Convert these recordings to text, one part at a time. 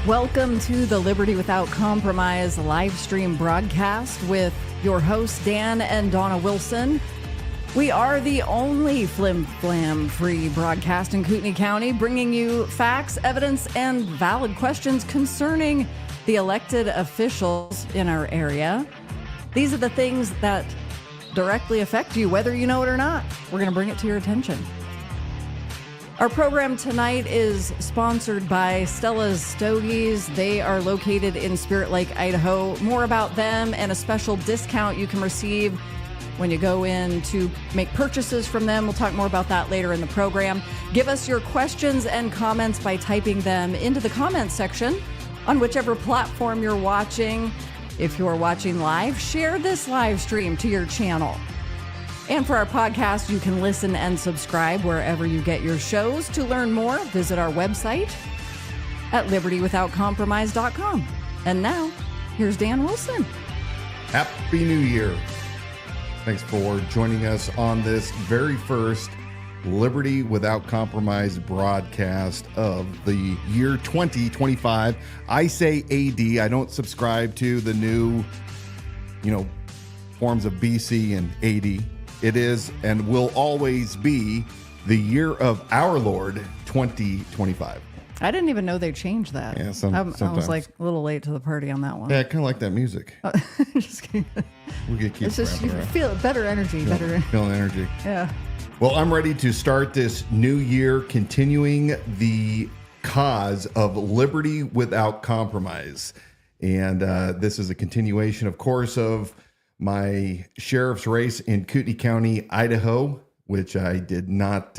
Welcome to the Liberty Without Compromise live stream broadcast with your hosts, Dan and Dawna Wilson. We are the only flim-flam-free broadcast in Kootenai County, bringing you facts, evidence, and valid questions concerning the elected officials in our area. These are the things that directly affect you, whether you know it or not. We're going to bring it to your attention. Our program tonight is sponsored by Stella's Stogies. They are located in Spirit Lake, Idaho. More about them and a special discount you can receive when you go in to make purchases from them. We'll talk more about that later in the program. Give us your questions and comments by typing them into the comments section on whichever platform you're watching. If you're watching live, share this live stream to your channel. And for our podcast, you can listen and subscribe wherever you get your shows. To learn more, visit our website at libertywithoutcompromise.com. And now, here's Dan Wilson. Happy New Year. Thanks for joining us on this very first Liberty Without Compromise broadcast of the year 2025. I say AD. I don't subscribe to the new, forms of BC and AD. It is and will always be the year of our Lord, 2025. I didn't even know they changed that. Yeah, I was like a little late to the party on that one. Yeah, I kind of like that music. Just kidding. We get keep it's just you feel better energy. Feeling energy. Yeah. Well, I'm ready to start this new year, continuing the cause of liberty without compromise. And this is a continuation, of course, of my sheriff's race in Kootenai County, Idaho, which I did not,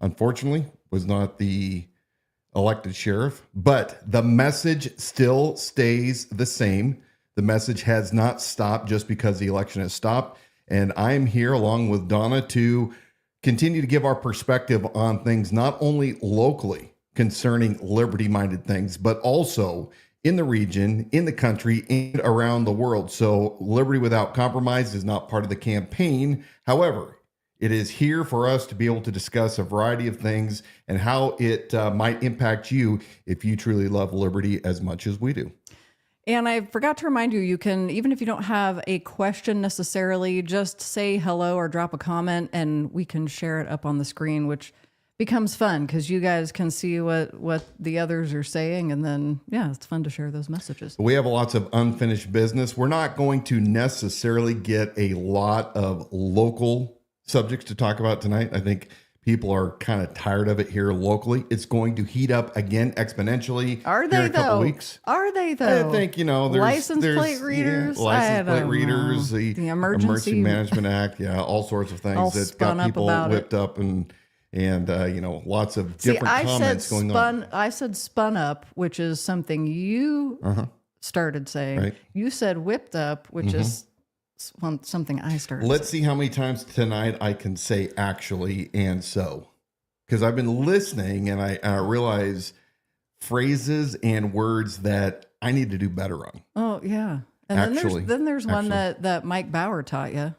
unfortunately, was not the elected sheriff. But the message still stays the same. The message has not stopped just because the election has stopped. And I'm here along with Dawna to continue to give our perspective on things, not only locally concerning liberty-minded things, but also in the region, in the country, and around the world. So Liberty Without Compromise is not part of the campaign. However, it is here for us to be able to discuss a variety of things and how it might impact you if you truly love liberty as much as we do. And I forgot to remind you, you can, even if you don't have a question necessarily, just say hello or drop a comment and we can share it up on the screen, which becomes fun because you guys can see what the others are saying. And then, yeah, it's fun to share those messages. We have lots of unfinished business. We're not going to necessarily get a lot of local subjects to talk about tonight. I think people are kind of tired of it here locally. It's going to heat up again exponentially. Are they, in a couple though? Weeks. Are they, though? I think, there's license plate readers, the Emergency Management Act, all sorts of things all that got people whipped up and lots of different comments going on. I said spun up, which is something you started saying. Right. You said whipped up, which is something I started Let's see how many times tonight I can say actually and so. Because I've been listening and I realize phrases and words that I need to do better on. Oh, yeah. And then there's one that Mike Bauer taught you.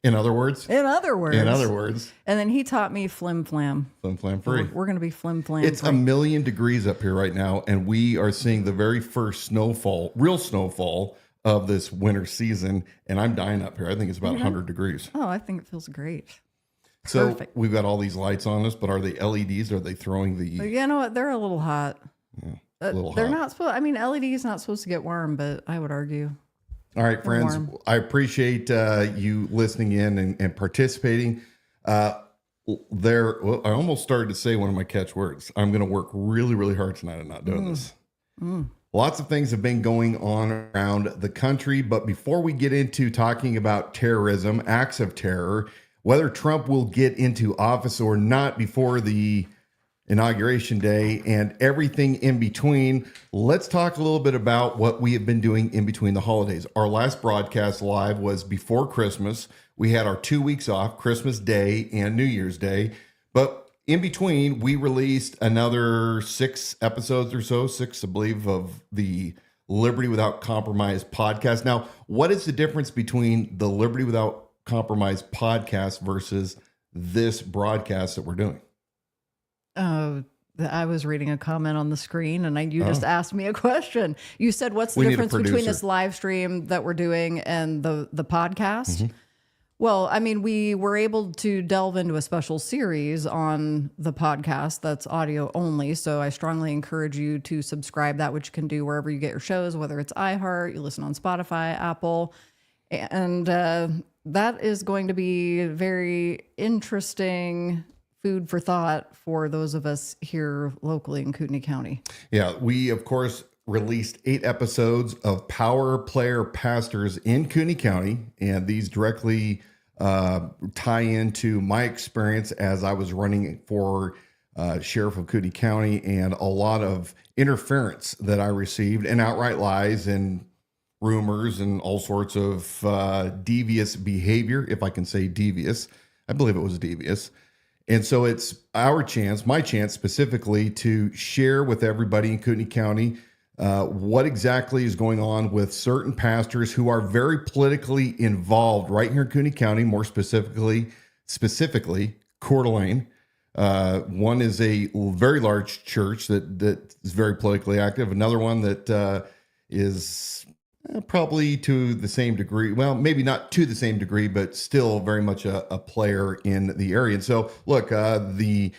In other words? In other words. And then he taught me flim-flam. Flim-flam free. We're going to be flim-flam It's free. 1,000,000 degrees up here right now, and we are seeing the very first real snowfall of this winter season, and I'm dying up here. I think it's about 100 degrees. Oh, I think it feels great. So Perfect. we've got all these lights on us, but are they LEDs? Are they throwing the... You know what? They're a little hot. Yeah, a little they're hot. Not supposed... LED is not supposed to get warm, but I would argue... All right, friends, I appreciate you listening in and participating. I almost started to say one of my catchwords. I'm going to work really, really hard tonight on not doing this. Lots of things have been going on around the country, but before we get into talking about terrorism, acts of terror, whether Trump will get into office or not before the Inauguration Day and everything in between, let's talk a little bit about what we have been doing in between the holidays. Our last broadcast live was before Christmas. We had our 2 weeks off, Christmas Day and New Year's Day. But in between, we released another 6 episodes or so, 6, I believe, of the Liberty Without Compromise podcast. Now, what is the difference between the Liberty Without Compromise podcast versus this broadcast that we're doing? I was reading a comment on the screen, and you just asked me a question. You said, "What's the We need a difference between producer. this live stream that we're doing and the podcast?" Mm-hmm. Well, I mean, we were able to delve into a special series on the podcast that's audio only. So I strongly encourage you to subscribe, that which you can do wherever you get your shows, whether it's iHeart, you listen on Spotify, Apple. And that is going to be very interesting food for thought for those of us here locally in Kootenai County. Yeah, we, of course, released 8 episodes of Power Player Pastors in Kootenai County, and these directly tie into my experience as I was running for Sheriff of Kootenai County, and a lot of interference that I received, and outright lies and rumors and all sorts of devious behavior, if I can say devious. I believe it was devious. And so it's our chance, my chance specifically, to share with everybody in Kootenai County what exactly is going on with certain pastors who are very politically involved right here in Kootenai County, more specifically Coeur d'Alene. One is a very large church that is very politically active. Another one that is probably to the same degree. Well, maybe not to the same degree, but still very much a player in the area. And so, look, the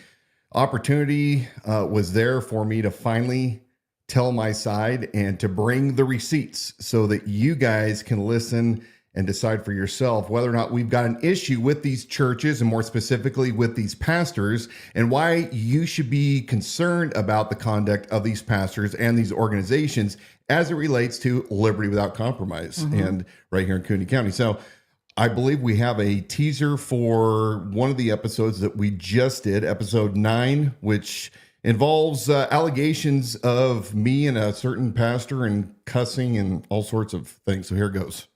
opportunity was there for me to finally tell my side and to bring the receipts so that you guys can listen and decide for yourself whether or not we've got an issue with these churches, and more specifically with these pastors, and why you should be concerned about the conduct of these pastors and these organizations as it relates to liberty without compromise, and right here in Kootenai County. So I believe we have a teaser for one of the episodes that we just did, episode 9, which involves allegations of me and a certain pastor and cussing and all sorts of things. So here goes.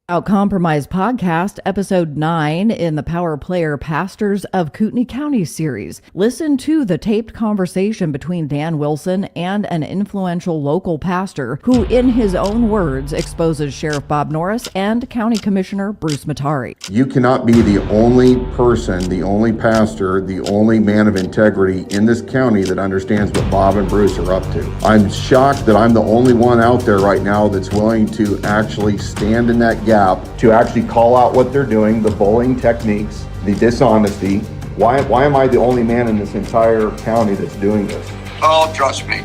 Out Compromise Podcast, Episode 9 in the Power Player Pastors of Kootenai County series. Listen to the taped conversation between Dan Wilson and an influential local pastor who, in his own words, exposes Sheriff Bob Norris and County Commissioner Bruce Matari. You cannot be the only person, the only pastor, the only man of integrity in this county that understands what Bob and Bruce are up to. I'm shocked that I'm the only one out there right now that's willing to actually stand in that gap, to actually call out what they're doing, the bullying techniques, the dishonesty. Why am I the only man in this entire county that's doing this? Oh, trust me.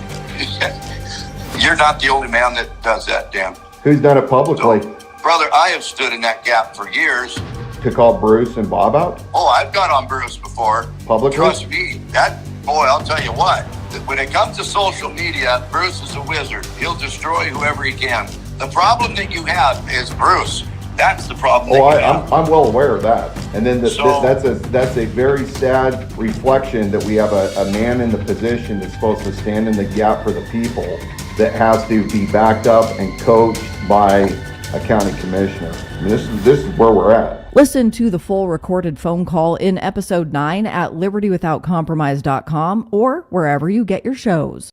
You're not the only man that does that, Dan. Who's done it publicly? So, brother, I have stood in that gap for years. To call Bruce and Bob out? Oh, I've got on Bruce before. Publicly? Trust me, I'll tell you what, when it comes to social media, Bruce is a wizard. He'll destroy whoever he can. The problem that you have is Bruce. That's the problem. I'm well aware of that. And then that's a very sad reflection that we have a man in the position that's supposed to stand in the gap for the people that has to be backed up and coached by a county commissioner. I mean, this is where we're at. Listen to the full recorded phone call in Episode 9 at libertywithoutcompromise.com or wherever you get your shows.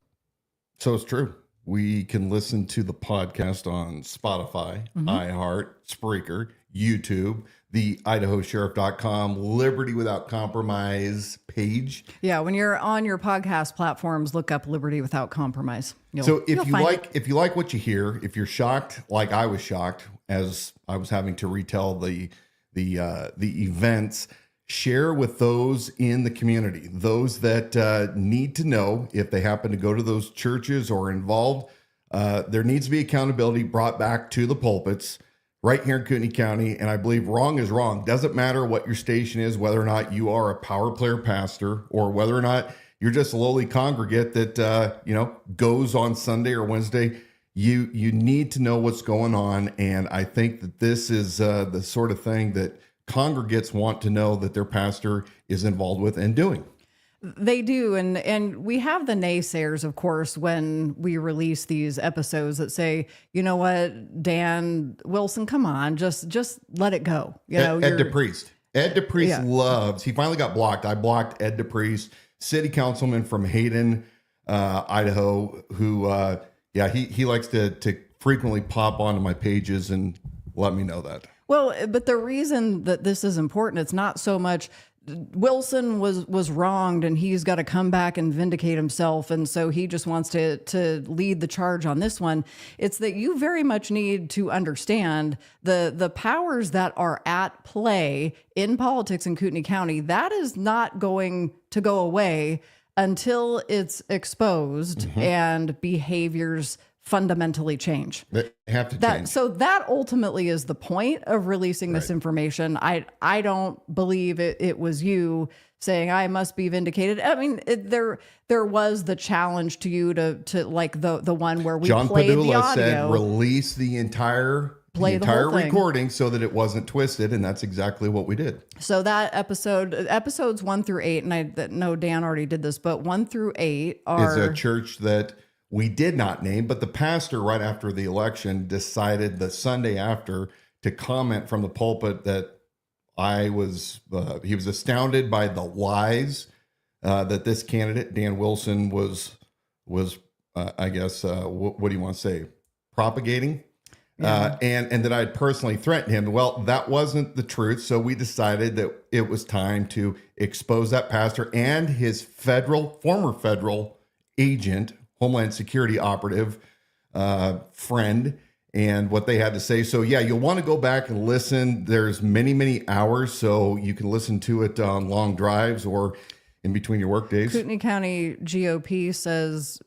So it's true. We can listen to the podcast on Spotify, iHeart, Spreaker, YouTube, the idahosheriff.com Liberty Without Compromise page. Yeah, when you're on your podcast platforms, look up Liberty Without Compromise. So if you like what you hear, if you're shocked like I was shocked as I was having to retell the events, share with those in the community, those that need to know if they happen to go to those churches or involved. There needs to be accountability brought back to the pulpits right here in Kootenai County. And I believe wrong is wrong. Doesn't matter what your station is, whether or not you are a power player pastor or whether or not you're just a lowly congregate that goes on Sunday or Wednesday. You need to know what's going on. And I think that this is the sort of thing that congregates want to know that their pastor is involved with and doing. They do. And we have the naysayers, of course, when we release these episodes that say, you know what, Dan Wilson, come on, just let it go. Ed DePriest loves, he finally got blocked. I blocked Ed DePriest, city councilman from Hayden, Idaho, who, he likes to frequently pop onto my pages and let me know that. Well, but the reason that this is important, it's not so much Wilson was wronged and he's got to come back and vindicate himself. And so he just wants to lead the charge on this one. It's that you very much need to understand the powers that are at play in politics in Kootenai County. That is not going to go away until it's exposed and behaviors fundamentally change. They have to change. So that ultimately is the point of releasing this information. I don't believe it was you saying I must be vindicated. I mean, there was the challenge to you to like the one where we John played Padula the audio. said release the entire whole thing. recording so that it wasn't twisted, and that's exactly what we did. So that episodes 1 through 8, and I know Dan already did this, but 1 through 8 are Is a church that we did not name, but the pastor right after the election decided the Sunday after to comment from the pulpit that he was astounded by the lies that this candidate, Dan Wilson, was I guess, what do you want to say, propagating? Yeah. And that I'd personally threatened him. Well, that wasn't the truth. So we decided that it was time to expose that pastor and his former federal agent, Homeland Security operative, friend, and what they had to say. So yeah, you'll want to go back and listen. There's many hours, so you can listen to it on long drives or in between your work days. Kootenai County GOP says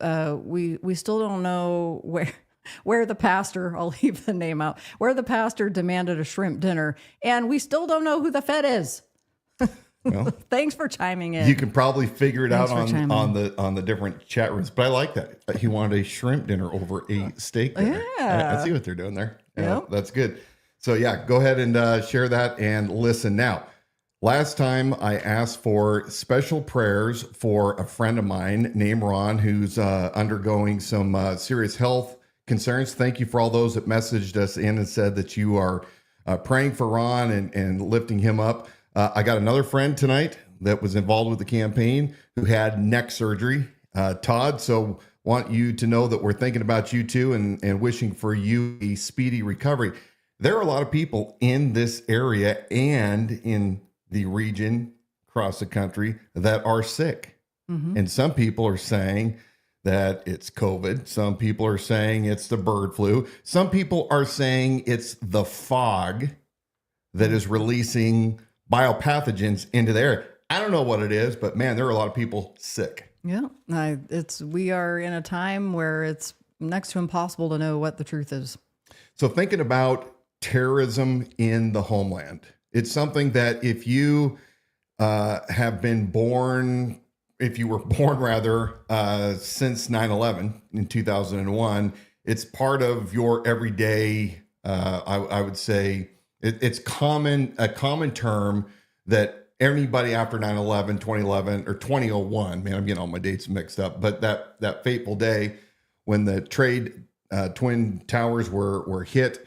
we still don't know where the pastor, I'll leave the name out, where the pastor demanded a shrimp dinner, and we still don't know who the Fed is. Well, thanks for chiming in. You can probably figure it out on the different chat rooms, but I like that. He wanted a shrimp dinner over a steak dinner. Yeah. I see what they're doing there. Yep. That's good. So yeah, go ahead and share that and listen. Now, last time I asked for special prayers for a friend of mine named Ron, who's undergoing some serious health concerns. Thank you for all those that messaged us in and said that you are praying for Ron and lifting him up. I got another friend tonight that was involved with the campaign who had neck surgery, Todd. So want you to know that we're thinking about you too and wishing for you a speedy recovery. There are a lot of people in this area and in the region across the country that are sick. And some people are saying that it's COVID. Some people are saying it's the bird flu. Some people are saying it's the fog that is releasing biopathogens into the air. I don't know what it is, but man, there are a lot of people sick. Yeah, we are in a time where it's next to impossible to know what the truth is. So thinking about terrorism in the homeland, it's something that if you have been born, if you were born rather, since 9/11 in 2001, it's part of your everyday, I would say, it's a common term that anybody after 9/11, 2011, or 2001, man, I'm getting all my dates mixed up, but that fateful day when the Twin Towers were hit,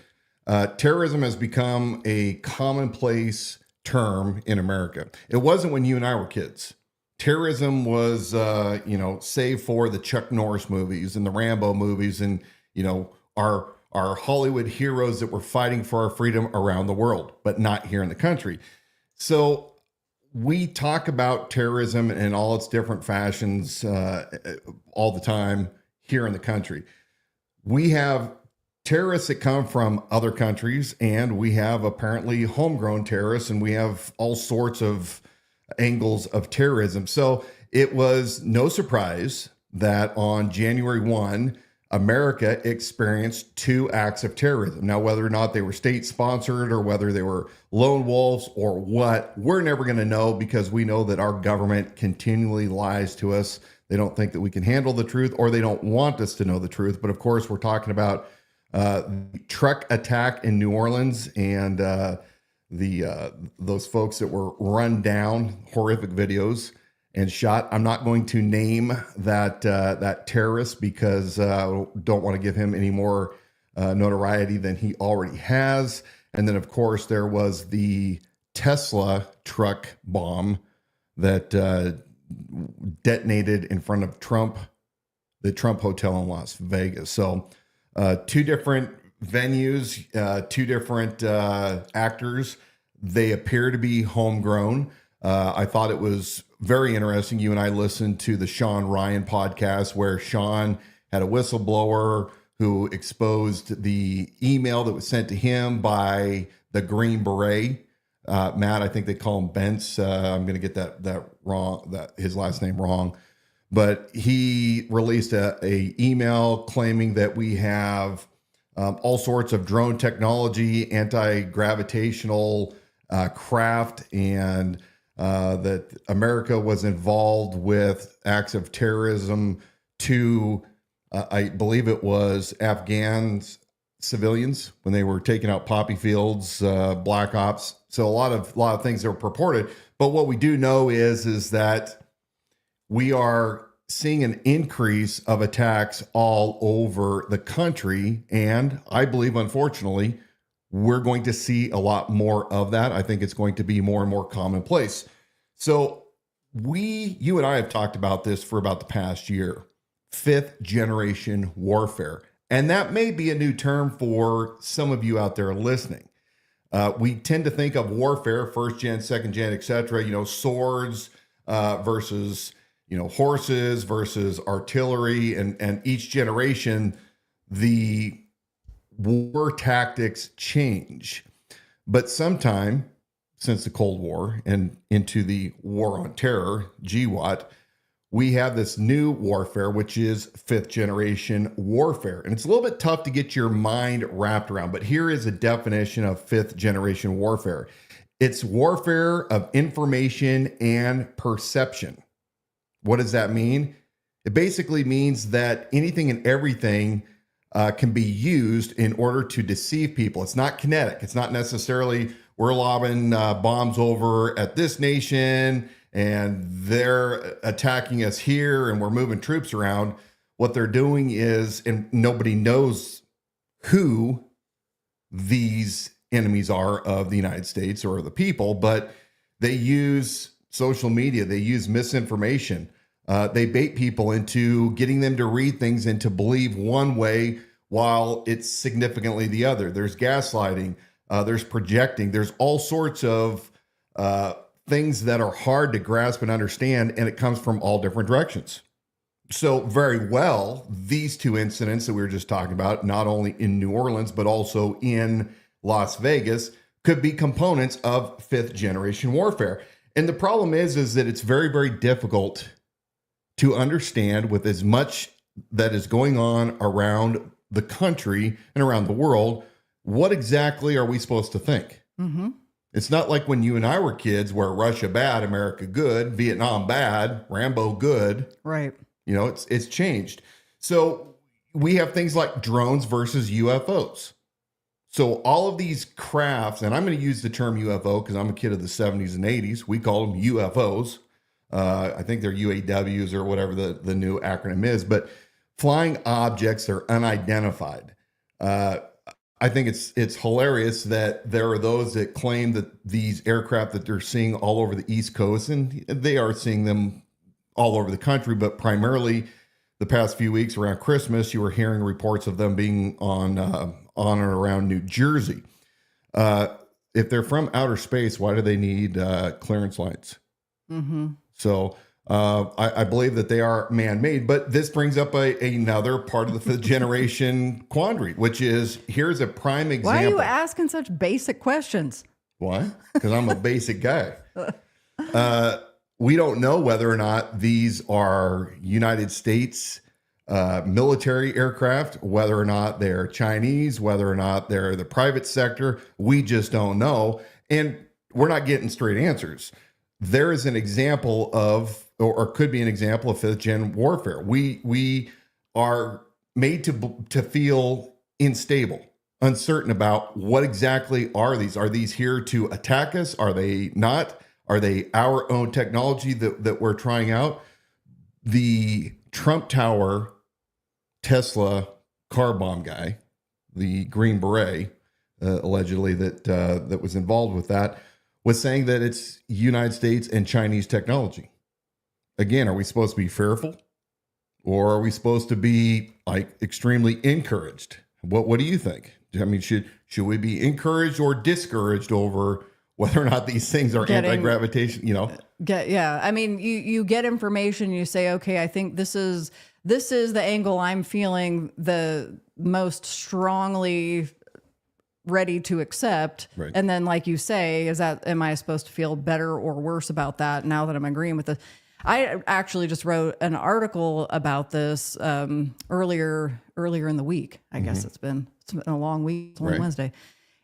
terrorism has become a commonplace term in America. It wasn't when you and I were kids. Terrorism was, save for the Chuck Norris movies and the Rambo movies and, our Hollywood heroes that were fighting for our freedom around the world, but not here in the country. So we talk about terrorism in all its different fashions all the time here in the country. We have terrorists that come from other countries, and we have apparently homegrown terrorists, and we have all sorts of angles of terrorism. So it was no surprise that on January 1, America experienced 2 acts of terrorism. Now, whether or not they were state-sponsored or whether they were lone wolves or what, we're never going to know, because we know that our government continually lies to us. They don't think that we can handle the truth, or they don't want us to know the truth. But of course, we're talking about the truck attack in New Orleans and those folks that were run down, horrific videos, and shot. I'm not going to name that terrorist because I don't want to give him any more notoriety than he already has. And then, of course, there was the Tesla truck bomb that detonated in front of the Trump Hotel in Las Vegas. So 2 different venues, 2 different actors. They appear to be homegrown. I thought it was very interesting. You and I listened to the Sean Ryan podcast where Sean had a whistleblower who exposed the email that was sent to him by the Green Beret. Matt, I think they call him Bentz. I'm going to get that wrong, his last name wrong. But he released a email claiming that we have all sorts of drone technology, anti-gravitational craft, and that America was involved with acts of terrorism to, I believe it was Afghan civilians when they were taking out poppy fields, black ops. So a lot of things that were purported. But what we do know is that we are seeing an increase of attacks all over the country. And I believe, unfortunately, we're going to see a lot more of that. I think it's going to be more and more commonplace. So you and I have talked about this for about the past year, 5th generation warfare. And that may be a new term for some of you out there listening. We tend to think of warfare, 1st gen, 2nd gen, et cetera, swords versus, horses versus artillery, and each generation, the war tactics change. But sometime since the Cold War and into the War on Terror, GWAT, we have this new warfare, which is 5th generation warfare. And it's a little bit tough to get your mind wrapped around, but here is a definition of 5th generation warfare. It's warfare of information and perception. What does that mean? It basically means that anything and everything can be used in order to deceive people. It's not kinetic. It's not necessarily we're lobbing bombs over at this nation and they're attacking us here and we're moving troops around. What they're doing is, and nobody knows who these enemies are of the United States or the people, but they use social media. They use misinformation. They bait people into getting them to read things and to believe one way while it's significantly the other. There's gaslighting. There's projecting. There's all sorts of things that are hard to grasp and understand, and it comes from all different directions. So very well, these two incidents that we were just talking about, not only in New Orleans, but also in Las Vegas, could be components of 5th generation warfare. And the problem is that it's very, very difficult to understand with as much that is going on around the country and around the world, what exactly are we supposed to think? Mm-hmm. It's not like when you and I were kids where Russia bad, America good, Vietnam bad, Rambo good. Right. It's changed. So we have things like drones versus UFOs. So all of these crafts, and I'm going to use the term UFO because I'm a kid of the 70s and 80s. We call them UFOs. I think they're UAWs or whatever the new acronym is, but flying objects, they're unidentified. I think it's hilarious that there are those that claim that these aircraft that they're seeing all over the East Coast, and they are seeing them all over the country, but primarily the past few weeks around Christmas, you were hearing reports of them being on and around New Jersey. If they're from outer space, why do they need clearance lines? Mm-hmm. So I believe that they are man-made, but this brings up another part of the 5th generation quandary, which is, here's a prime example. Why are you asking such basic questions? Why? Because I'm a basic guy. We don't know whether or not these are United States military aircraft, whether or not they're Chinese, whether or not they're the private sector. We just don't know. And we're not getting straight answers. There is an example of, or could be an example of 5th gen warfare. We are made to feel unstable, uncertain about what exactly are these. Are these here to attack us? Are they not? Are they our own technology that we're trying out? The Trump Tower Tesla car bomb guy, the Green Beret, allegedly that was involved with that, was saying that it's United States and Chinese technology. Again, are we supposed to be fearful, or are we supposed to be like extremely encouraged? What do you think? I mean, should we be encouraged or discouraged over whether or not these things are anti-gravitation, Yeah. I mean, you get information, you say, okay, I think this is the angle I'm feeling the most strongly ready to accept. Right. And then, like you say, am I supposed to feel better or worse about that now that I'm agreeing with it? I actually just wrote an article about this earlier in the week. I guess it's been a long week. It's only Wednesday.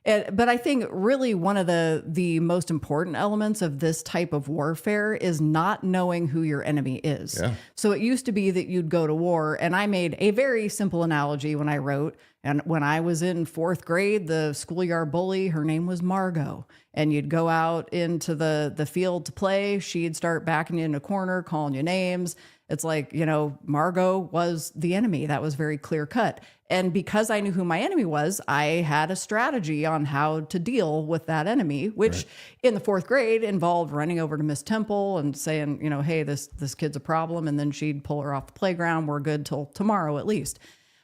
But I think really one of the most important elements of this type of warfare is not knowing who your enemy is. Yeah. So it used to be that you'd go to war, and I made a very simple analogy when I wrote. And when I was in 4th grade, the schoolyard bully, her name was Margot. And you'd go out into the field to play. She'd start backing you in a corner, calling you names. It's like, Margot was the enemy. That was very clear cut. And because I knew who my enemy was, I had a strategy on how to deal with that enemy, which in the 4th grade involved running over to Miss Temple and saying, hey, this kid's a problem. And then she'd pull her off the playground. We're good till tomorrow at least.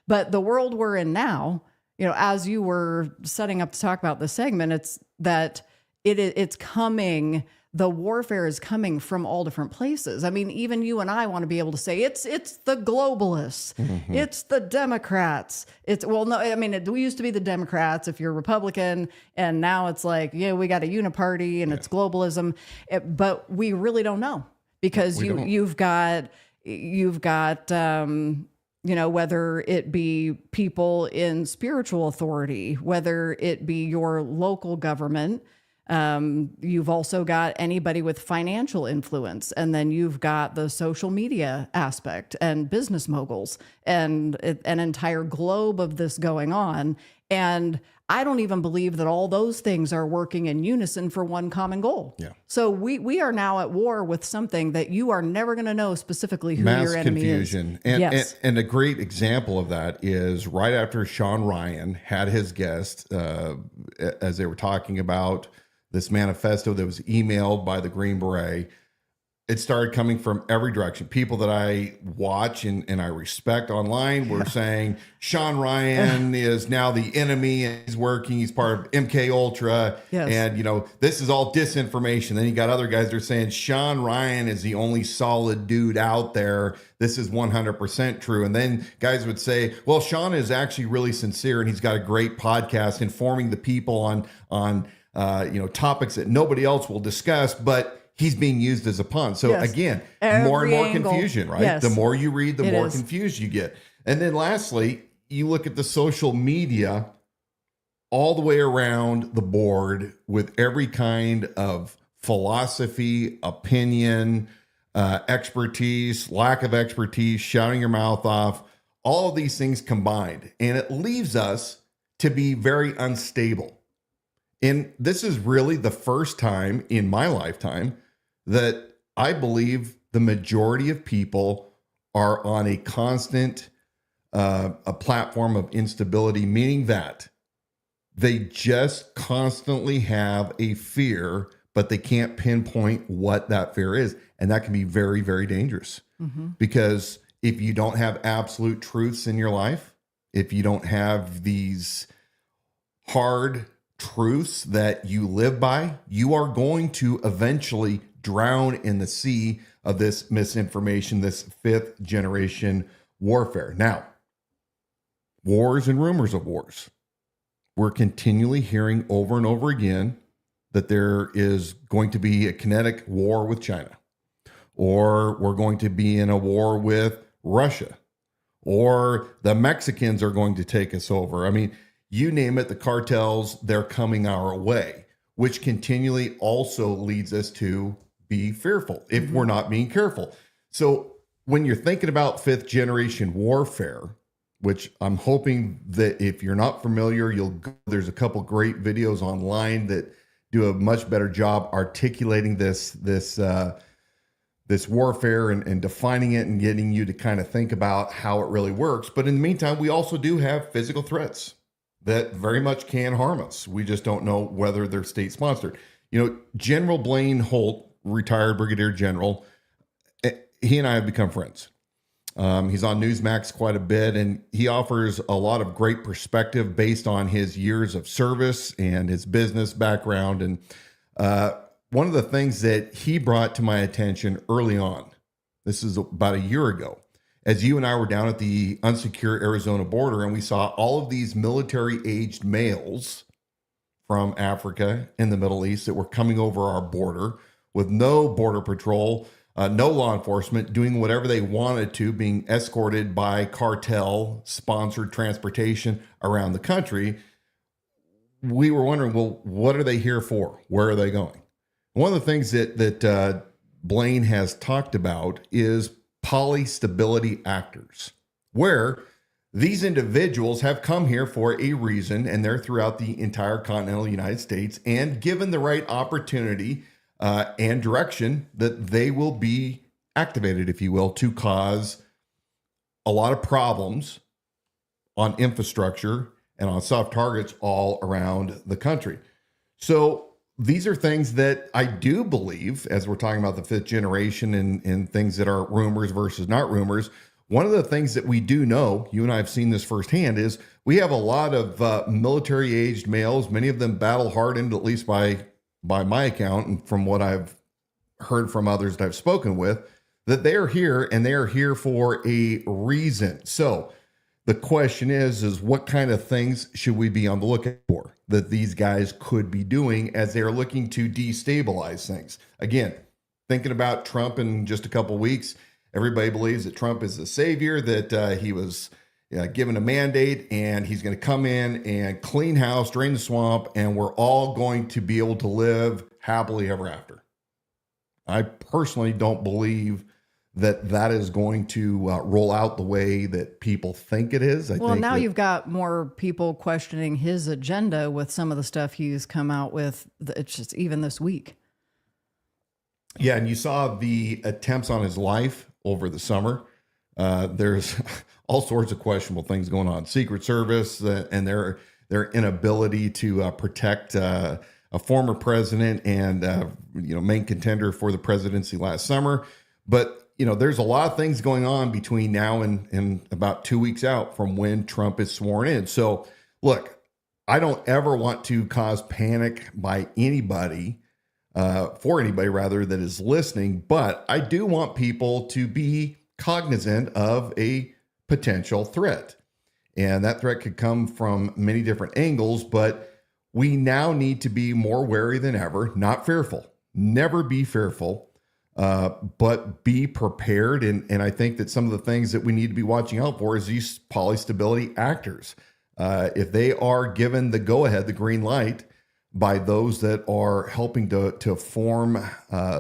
But the world we're in now, as you were setting up to talk about this segment, it's that it's coming. The warfare is coming from all different places. I mean, even you and I want to be able to say it's the globalists, it's the Democrats. We used to be the Democrats if you're Republican, and now it's like, we got a uniparty and it's globalism. But we really don't know because you've got whether it be people in spiritual authority, whether it be your local government. You've also got anybody with financial influence, and then you've got the social media aspect and business moguls and an entire globe of this going on. And I don't even believe that all those things are working in unison for one common goal. Yeah. So we are now at war with something that you are never going to know specifically who your enemy confusion. is. And a great example of that is right after Sean Ryan had his guest, as they were talking about this manifesto that was emailed by the Green Beret, it started coming from every direction. People that I watch and I respect online were saying Sean Ryan is now the enemy and he's part of MK Ultra. Yes. And, this is all disinformation. Then you got other guys that are saying Sean Ryan is the only solid dude out there. This is 100% true. And then guys would say, well, Sean is actually really sincere and he's got a great podcast informing the people on topics that nobody else will discuss, but he's being used as a pawn. So again, more and more confusion, right? Yes. The more you read, the more confused you get. And then lastly, you look at the social media all the way around the board with every kind of philosophy, opinion, expertise, lack of expertise, shouting your mouth off, all of these things combined. And it leaves us to be very unstable. And this is really the first time in my lifetime that I believe the majority of people are on a constant a platform of instability, meaning that they just constantly have a fear, but they can't pinpoint what that fear is. And that can be very, very dangerous because if you don't have absolute truths in your life, if you don't have these hard truths that you live by, you are going to eventually drown in the sea of this misinformation, this 5th generation warfare. Now, wars and rumors of wars. We're continually hearing over and over again that there is going to be a kinetic war with China, or we're going to be in a war with Russia, or the Mexicans are going to take us over. I mean, you name it, the cartels, they're coming our way, which continually also leads us to be fearful if we're not being careful. So when you're thinking about 5th generation warfare, which I'm hoping that if you're not familiar, there's a couple great videos online that do a much better job articulating this warfare and defining it and getting you to kind of think about how it really works. But in the meantime, we also do have physical threats that very much can harm us. We just don't know whether they're state sponsored. General Blaine Holt, retired brigadier general, he and I have become friends. He's on Newsmax quite a bit, and he offers a lot of great perspective based on his years of service and his business background. And One of the things that he brought to my attention early on, this is about a year ago, as you and I were down at the unsecure Arizona border, and we saw all of these military-aged males from Africa and the Middle East that were coming over our border with no border patrol, no law enforcement, doing whatever they wanted to, being escorted by cartel-sponsored transportation around the country. We were wondering, well, what are they here for? Where are they going? One of the things that Blaine has talked about is polystability actors, where these individuals have come here for a reason, and they're throughout the entire continental United States, and given the right opportunity and direction, that they will be activated, if you will, to cause a lot of problems on infrastructure and on soft targets all around the country. So these are things that I do believe, as we're talking about the fifth generation and things that are rumors versus not rumors. One of the things that we do know, you and I have seen this firsthand, is we have a lot of military-aged males, many of them battle-hardened, at least by my account, and from what I've heard from others that I've spoken with, that they are here, and they are here for a reason. So the question is what kind of things should we be on the lookout for that these guys could be doing as they're looking to destabilize things? Again, thinking about Trump in just a couple of weeks, everybody believes that Trump is the savior, that he was given a mandate and he's going to come in and clean house, drain the swamp, and we're all going to be able to live happily ever after. I personally don't believe that is going to roll out the way that people think it is. I think now you've got more people questioning his agenda with some of the stuff he's come out with. It's just even this week. Yeah, and you saw the attempts on his life over the summer. There's all sorts of questionable things going on. Secret Service and their inability to protect a former president and main contender for the presidency last summer. But there's a lot of things going on between now and about 2 weeks out from when Trump is sworn in. So, look, I don't ever want to cause panic by anybody, for anybody rather, that is listening. But I do want people to be cognizant of a potential threat. And that threat could come from many different angles, but we now need to be more wary than ever, not fearful. Never be fearful. But be prepared. And I think that some of the things that we need to be watching out for is these polystability actors. If they are given the go-ahead, the green light, by those that are helping to form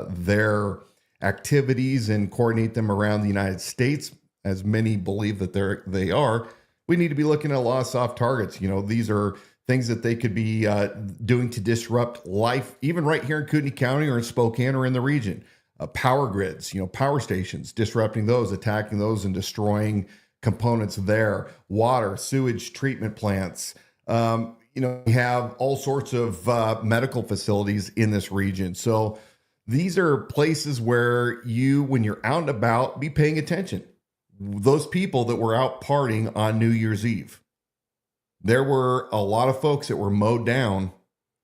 their activities and coordinate them around the United States, as many believe that they are, we need to be looking at a lot of soft targets. These are things that they could be doing to disrupt life, even right here in Kootenai County or in Spokane or in the region. Power grids, power stations, disrupting those, attacking those, and destroying components there. Water, sewage treatment plants. We have all sorts of medical facilities in this region. So these are places where when you're out and about, be paying attention. Those people that were out partying on New Year's Eve, there were a lot of folks that were mowed down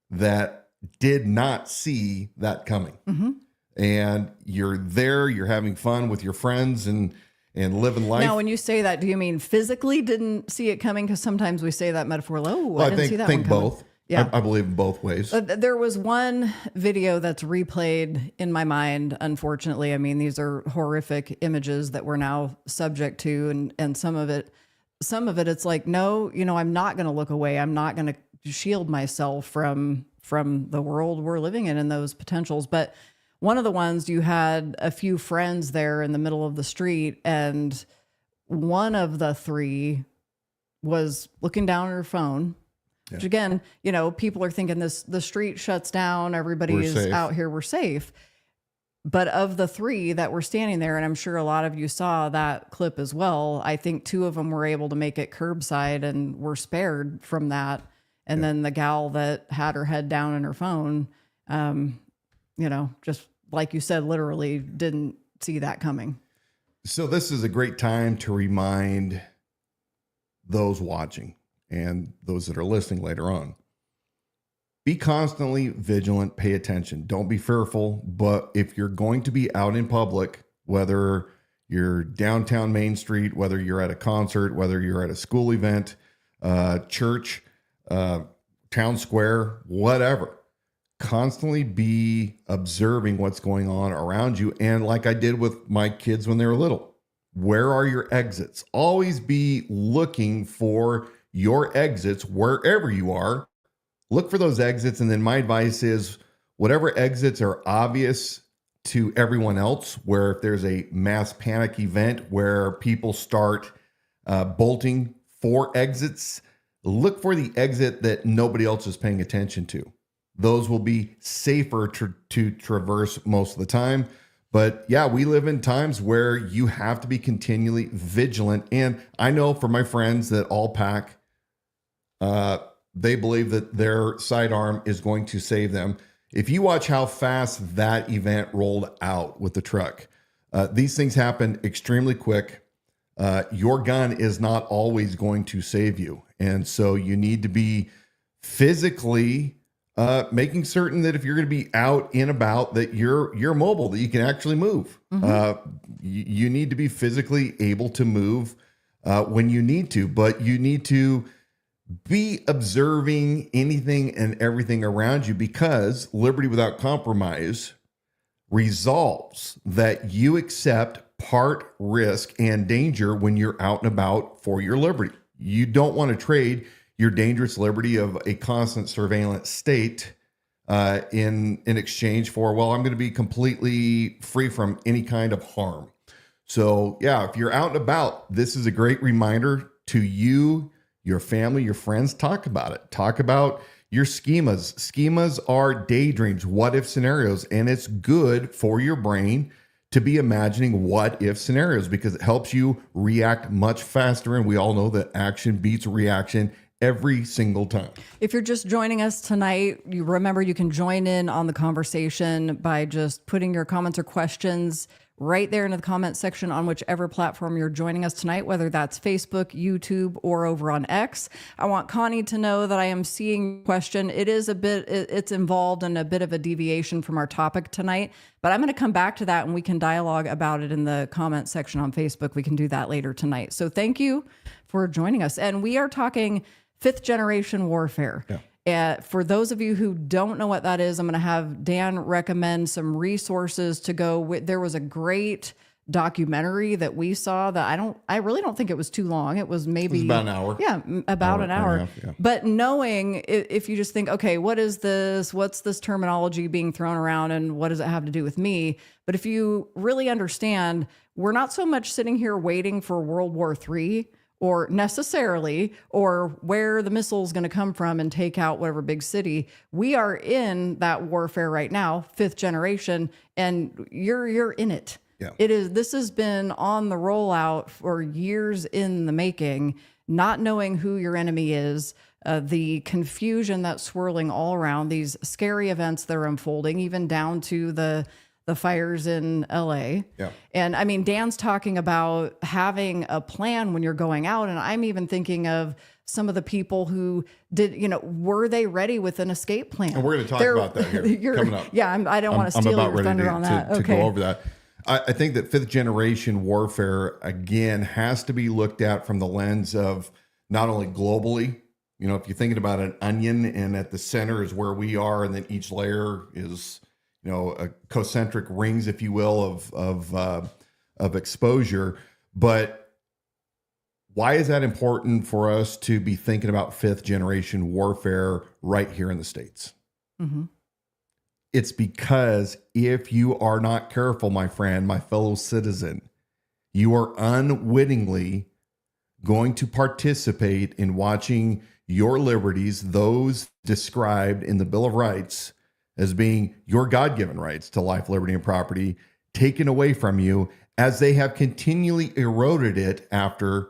that did not see that coming. Mm-hmm. And you're there, you're having fun with your friends and living life. Now, when you say that, do you mean physically didn't see it coming? Because sometimes we say that metaphor, I didn't see that one coming. Both. Yeah. I believe in both ways. There was one video that's replayed in my mind, unfortunately. I mean, these are horrific images that we're now subject to. And some of it, it's like, no, I'm not going to look away. I'm not going to shield myself from the world we're living in and those potentials. But one of the ones, you had a few friends there in the middle of the street, and one of the three was looking down at her phone. Yeah. Which again, people are thinking the street shuts down, everybody is safe out here, we're safe. But of the three that were standing there, and I'm sure a lot of you saw that clip as well, I think two of them were able to make it curbside and were spared from that. And then the gal that had her head down in her phone, just like you said, literally didn't see that coming. So this is a great time to remind those watching and those that are listening later on. be constantly vigilant, pay attention. Don't be fearful. But if you're going to be out in public, whether you're downtown Main Street, whether you're at a concert, whether you're at a school event, church, town square, whatever, constantly be observing what's going on around you. And like I did with my kids when they were little, where are your exits? Always be looking for your exits wherever you are. Look for those exits. And then my advice is whatever exits are obvious to everyone else, where if there's a mass panic event where people start bolting for exits, look for the exit that nobody else is paying attention to. Those will be safer to traverse most of the time. But yeah, we live in times where you have to be continually vigilant. And I know for my friends that all pack, they believe that their sidearm is going to save them. If you watch how fast that event rolled out with the truck, these things happen extremely quick. Your gun is not always going to save you. And so you need to be physically making certain that if you're going to be out and about, that you're mobile, that you can actually move. You need to be physically able to move when you need to, but you need to be observing anything and everything around you, because liberty without compromise resolves that you accept part risk and danger when you're out and about for your liberty. You don't want to trade your dangerous liberty of a constant surveillance state in exchange for, well, I'm going to be completely free from any kind of harm. So yeah, if you're out and about, this is a great reminder to you, your family, your friends. Talk about it. Talk about your schemas. Schemas are daydreams, what if scenarios, and it's good for your brain to be imagining what if scenarios, because it helps you react much faster. And we all know that action beats reaction every single time. If you're just joining us tonight, you remember you can join in on the conversation by just putting your comments or questions right there in the comment section on whichever platform you're joining us tonight, whether that's Facebook, YouTube, or over on X. I want Connie to know that I am seeing question. It is it's involved in a bit of a deviation from our topic tonight, but I'm going to come back to that and we can dialogue about it in the comment section on Facebook. We can do that later tonight. So thank you for joining us. And we are talking 5th generation warfare. Yeah. For those of you who don't know what that is, I'm going to have Dan recommend some resources to go with. There was a great documentary that we saw that I really don't think it was too long. It was maybe about an hour. Yeah, about an hour. Yeah. But knowing, if you just think, okay, what is this? What's this terminology being thrown around and what does it have to do with me? But if you really understand, we're not so much sitting here waiting for World War III or necessarily, or where the missile is going to come from and take out whatever big city. We are in that warfare right now, 5th generation, and you're in it. Yeah. This has been on the rollout for years in the making, not knowing who your enemy is, the confusion that's swirling all around, these scary events that are unfolding, even down to the fires in LA. Yeah. And I mean, Dan's talking about having a plan when you're going out. And I'm even thinking of some of the people who did, were they ready with an escape plan? And we're going to talk about that here coming up. Yeah. I don't want to steal your thunder on that. To go over that. I think that 5th generation warfare, again, has to be looked at from the lens of not only globally, if you're thinking about an onion and at the center is where we are, and then each layer is, a concentric rings, if you will, of exposure. But why is that important for us to be thinking about 5th generation warfare right here in the States? Mm-hmm. It's because if you are not careful, my friend, my fellow citizen, you are unwittingly going to participate in watching your liberties, those described in the Bill of Rights as being your God-given rights to life, liberty, and property, taken away from you as they have continually eroded it after,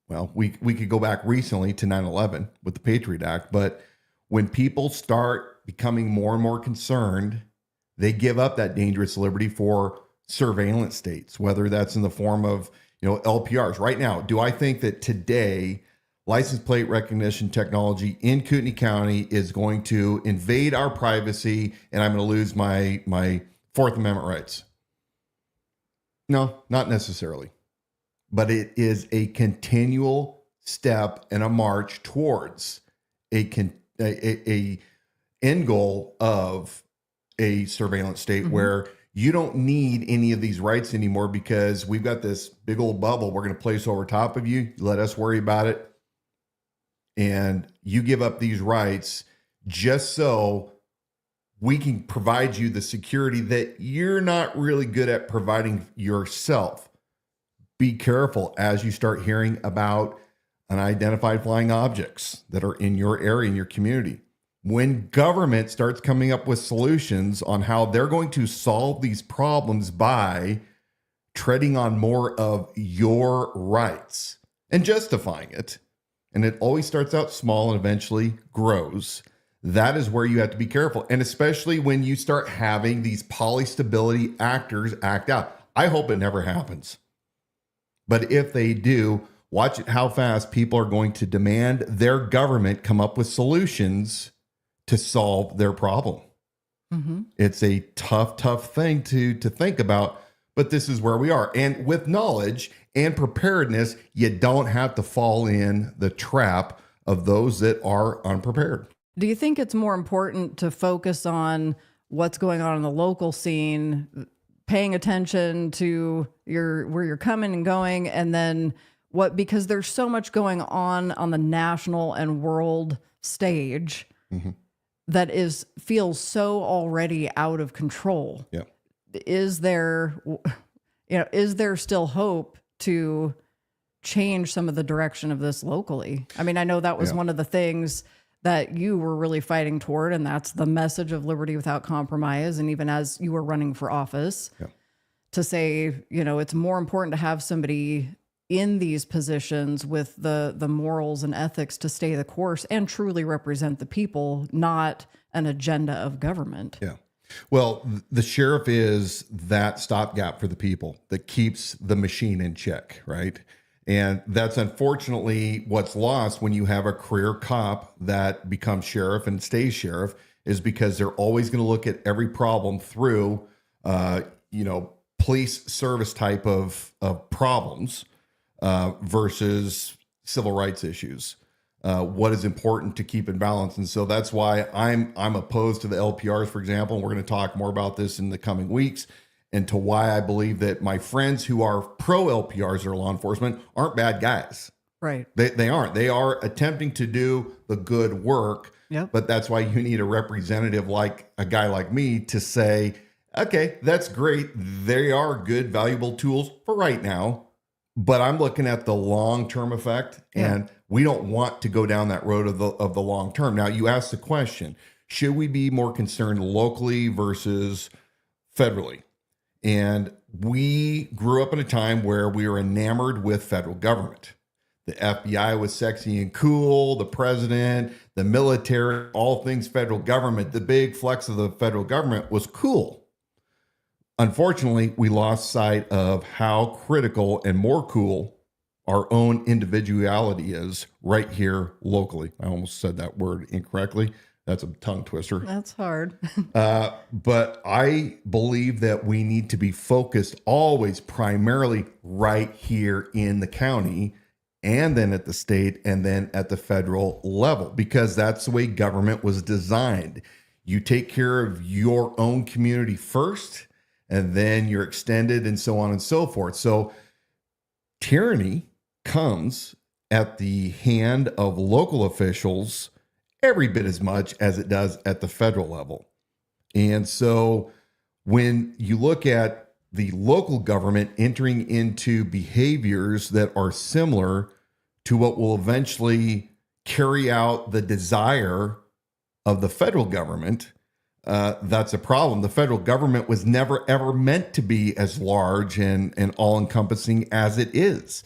well, we could go back recently to 9/11 with the Patriot Act, but when people start becoming more and more concerned, they give up that dangerous liberty for surveillance states, whether that's in the form of, LPRs. Right now, do I think that today license plate recognition technology in Kootenai County is going to invade our privacy and I'm going to lose my Fourth Amendment rights. No, not necessarily. But it is a continual step and a march towards a end goal of a surveillance state where you don't need any of these rights anymore because we've got this big old bubble we're going to place over top of you. Let us worry about it. And you give up these rights just so we can provide you the security that you're not really good at providing yourself. Be careful as you start hearing about unidentified flying objects that are in your area, in your community. When government starts coming up with solutions on how they're going to solve these problems by treading on more of your rights and justifying it, and it always starts out small and eventually grows, that is where you have to be careful. And especially when you start having these polystability actors act out. I hope it never happens. But if they do, watch it how fast people are going to demand their government come up with solutions to solve their problem. It's a tough thing to think about, but this is where we are. And with knowledge and preparedness, you don't have to fall in the trap of those that are unprepared. Do you think it's more important to focus on what's going on in the local scene, paying attention to where you're coming and going, and then because there's so much going on the national and world stage that feels so already out of control? Yeah. Is there still hope to change some of the direction of this locally? I mean, I know that was one of the things that you were really fighting toward, and that's the message of liberty without compromise. And even as you were running for office, to say, it's more important to have somebody in these positions with the morals and ethics to stay the course and truly represent the people, not an agenda of government. Yeah. Well, the sheriff is that stopgap for the people that keeps the machine in check, right? And that's unfortunately what's lost when you have a career cop that becomes sheriff and stays sheriff, is because they're always going to look at every problem through, police service type of problems versus civil rights issues. What is important to keep in balance. And so that's why I'm opposed to the LPRs, for example, and we're going to talk more about this in the coming weeks, and to why I believe that my friends who are pro LPRs or law enforcement aren't bad guys. Right. They aren't. They are attempting to do the good work. Yep. But that's why you need a representative like a guy like me to say, okay, that's great. They are good, valuable tools for right now, but I'm looking at the long-term effect, and we don't want to go down that road of the long term. Now, you asked the question, should we be more concerned locally versus federally? And we grew up in a time where we were enamored with federal government. The FBI was sexy and cool, the president, the military, all things federal government. The big flex of the federal government was cool. Unfortunately, we lost sight of how critical and more cool our own individuality is right here locally. I almost said that word incorrectly. That's a tongue twister. That's hard. But I believe that we need to be focused always primarily right here in the county, and then at the state, and then at the federal level, because that's the way government was designed. You take care of your own community first, and then you're extended, and so on and so forth. So tyranny comes at the hand of local officials every bit as much as it does at the federal level. And so when you look at the local government entering into behaviors that are similar to what will eventually carry out the desire of the federal government, that's a problem. The federal government was never, ever meant to be as large and all-encompassing as it is.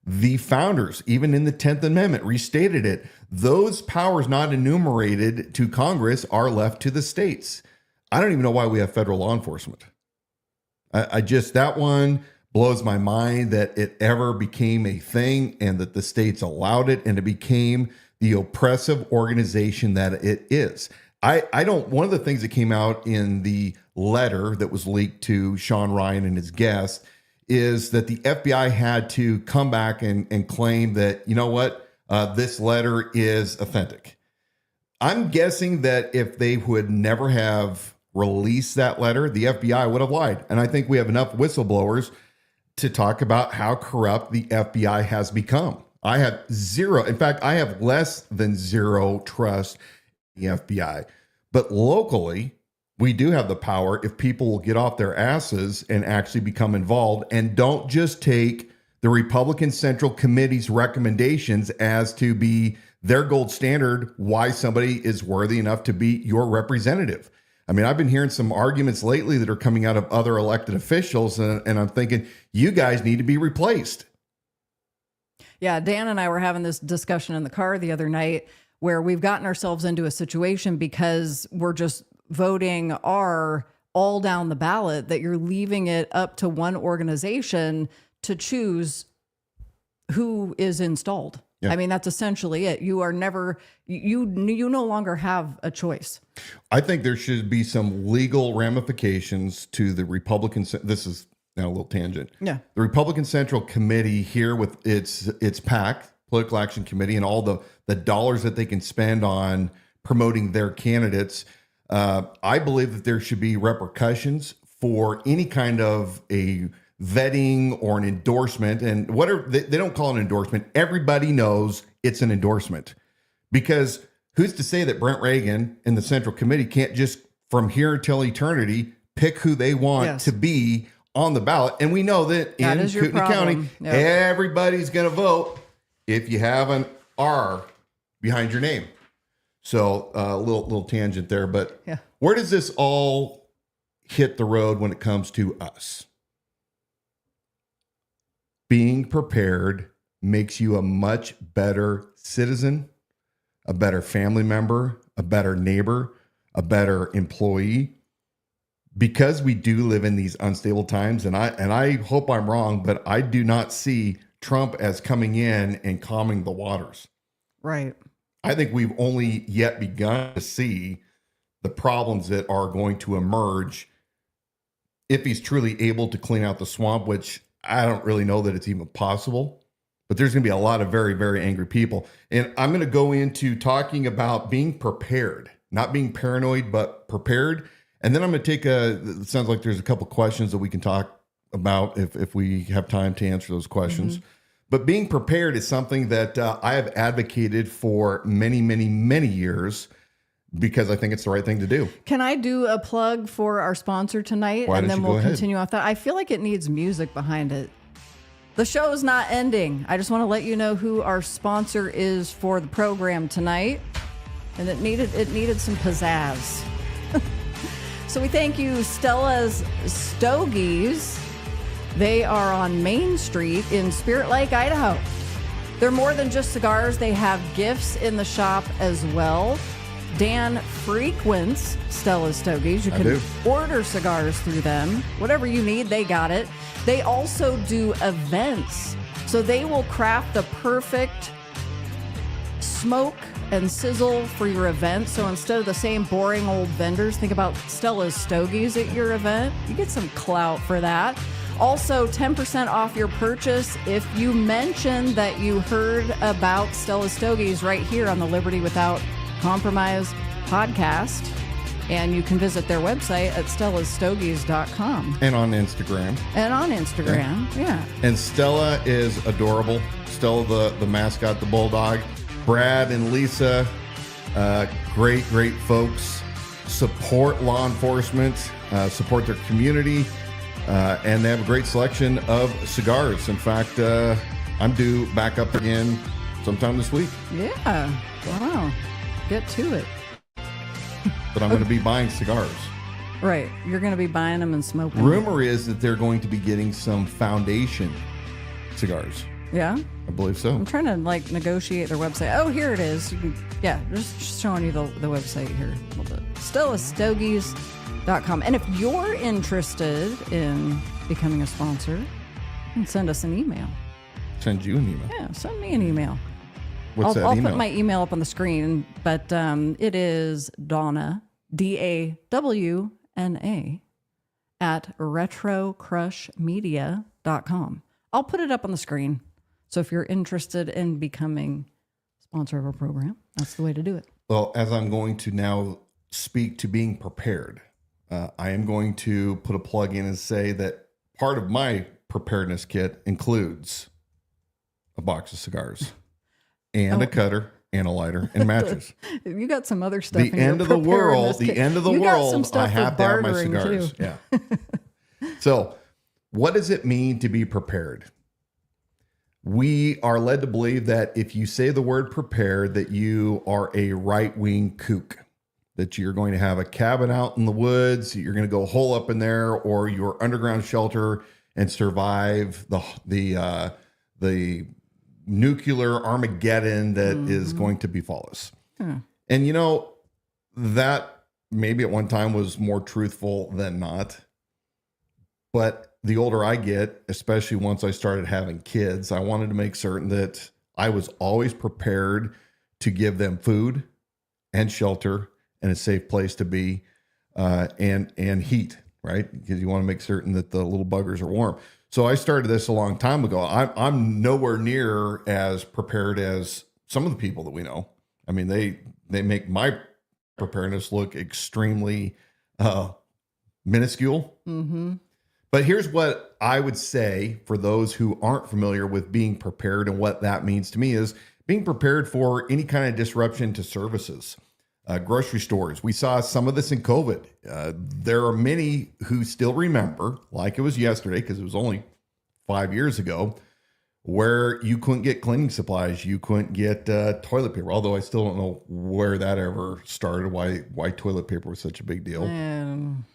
The founders, even in the 10th Amendment, restated it. Those powers not enumerated to Congress are left to the states. I don't even know why we have federal law enforcement. That one Blows my mind that it ever became a thing and that the states allowed it and it became the oppressive organization that it is. One of the things that came out in the letter that was leaked to Sean Ryan and his guests is that the FBI had to come back and claim that, you know what, this letter is authentic. I'm guessing that if they would never have released that letter, the FBI would have lied. And I think we have enough whistleblowers to talk about how corrupt the FBI has become. I have zero. In fact, I have less than zero trust in the FBI. But locally, we do have the power if people will get off their asses and actually become involved and don't just take the Republican Central Committee's recommendations as to be their gold standard why somebody is worthy enough to be your representative. I mean, I've been hearing some arguments lately that are coming out of other elected officials, and I'm thinking, you guys need to be replaced. Yeah, Dan and I were having this discussion in the car the other night where we've gotten ourselves into a situation because we're just voting R all down the ballot, that you're leaving it up to one organization to choose who is installed. Yeah. I mean, that's essentially it. You are never, you no longer have a choice. I think there should be some legal ramifications to the Republican. This is now a little tangent. Yeah. The Republican Central Committee here with its PAC, Political Action Committee, and all the dollars that they can spend on promoting their candidates. I believe that there should be repercussions for any kind of a vetting or an endorsement, and whatever they don't call it an endorsement. Everybody knows it's an endorsement, because who's to say that Brent Reagan and the Central Committee can't just from here until eternity pick who they want to be on the ballot? And we know that in Kootenai County, everybody's going to vote if you have an R behind your name. So a little tangent there, but where does this all hit the road when it comes to us? Being prepared makes you a much better citizen, a better family member, a better neighbor, a better employee. Because we do live in these unstable times, and I hope I'm wrong, but I do not see Trump as coming in and calming the waters. Right. I think we've only yet begun to see the problems that are going to emerge if he's truly able to clean out the swamp, which I don't really know that it's even possible. But there's going to be a lot of very, very angry people. And I'm going to go into talking about being prepared, not being paranoid, but prepared. And then I'm going to take it sounds like there's a couple questions that we can talk about if we have time to answer those questions. Mm-hmm. But being prepared is something that I have advocated for many, many, many years, because I think it's the right thing to do. Can I do a plug for our sponsor tonight? And then we'll continue off that. I feel like it needs music behind it. The show is not ending. I just want to let you know who our sponsor is for the program tonight. And it needed some pizzazz. So we thank you, Stella's Stogies. They are on Main Street in Spirit Lake, Idaho. They're more than just cigars. They have gifts in the shop as well. Dan frequents Stella's Stogies. You can order cigars through them. Whatever you need, they got it. They also do events. So they will craft the perfect smoke and sizzle for your event. So instead of the same boring old vendors, think about Stella's Stogies at your event. You get some clout for that. Also, 10% off your purchase if you mention that you heard about Stella's Stogies right here on the Liberty Without Compromise podcast. And you can visit their website at stellasstogies.com. And on Instagram. Yeah. And Stella is adorable. Stella, the mascot, the bulldog. Brad and Lisa, great folks. Support law enforcement, support their community. And they have a great selection of cigars. In fact, I'm due back up again sometime this week. Yeah. Wow. Get to it. But I'm going to be buying cigars. Right. You're going to be buying them and smoking Rumor is that they're going to be getting some Foundation cigars. Yeah? I believe so. I'm trying to negotiate their website. Oh, here it is. You can, just showing you the website here. StellaStogies.com. And if you're interested in becoming a sponsor, And send us an email. Send you an email. Yeah, send me an email. What's that I'll email? put my email up on the screen, but it is Dawna, DAWNA, at retrocrushmedia.com. I'll put it up on the screen. So if you're interested in becoming a sponsor of our program, that's the way to do it. Well, as I'm going to now speak to being prepared, I am going to put a plug in and say that part of my preparedness kit includes a box of cigars and a cutter and a lighter and matches. You got some other stuff. The end of the world, I have to have my cigars. Too. Yeah. So what does it mean to be prepared? We are led to believe that if you say the word prepared, that you are a right-wing kook, that you're going to have a cabin out in the woods, you're going to go hole up in there, or your underground shelter and survive the nuclear Armageddon that is going to befall us. And you know, that maybe at one time was more truthful than not. But the older I get, especially once I started having kids, I wanted to make certain that I was always prepared to give them food and shelter and a safe place to be, and heat, right? Because you want to make certain that the little buggers are warm. So I started this a long time ago. I'm nowhere near as prepared as some of the people that we know. I mean, they make my preparedness look extremely minuscule. Mm-hmm. But here's what I would say for those who aren't familiar with being prepared, and what that means to me is being prepared for any kind of disruption to services. Grocery stores. We saw some of this in COVID. There are many who still remember, like it was yesterday, because it was only 5 years ago, where you couldn't get cleaning supplies, you couldn't get toilet paper. Although I still don't know where that ever started, why toilet paper was such a big deal.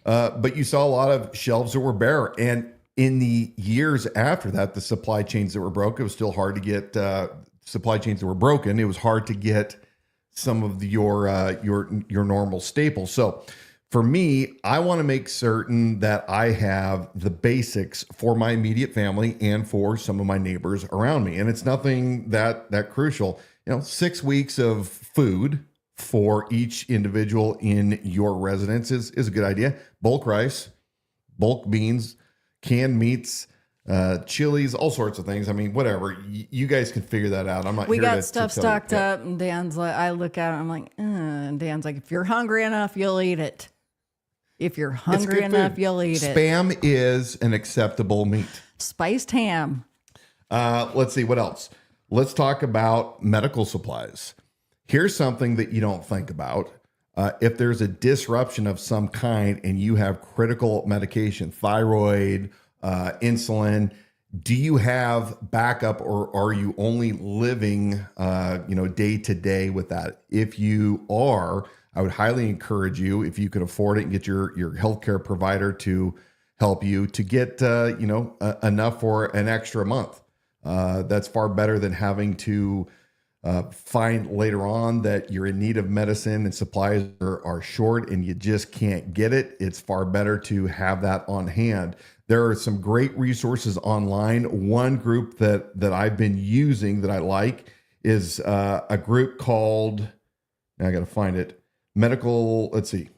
But you saw a lot of shelves that were bare. And in the years after that, the supply chains that were broken, it was still hard to get supply chains that were broken. It was hard to get some of your normal staples. So for me, I want to make certain that I have the basics for my immediate family and for some of my neighbors around me. And it's nothing that crucial. 6 weeks of food for each individual in your residence is a good idea. Bulk rice, bulk beans, canned meats, chilies, all sorts of things. I mean, whatever. You guys can figure that out. I'm not. We here got to stuff tell stocked you. up, and Dan's like, I look at it, I'm like, and Dan's like, if you're hungry enough, you'll eat it. If you're hungry enough, you'll eat it. Spam is an acceptable meat. Spiced ham. Let's see what else. Let's talk about medical supplies. Here's something that you don't think about. If there's a disruption of some kind and you have critical medication, thyroid, insulin, do you have backup, or are you only living, day to day with that? If you are, I would highly encourage you, if you can afford it, and get your healthcare provider to help you to get, enough for an extra month. That's far better than having to find later on that you're in need of medicine and supplies are short and you just can't get it. It's far better to have that on hand. There are some great resources online. One group that I've been using that I like is a group called, now I got to find it, Medical, let's see.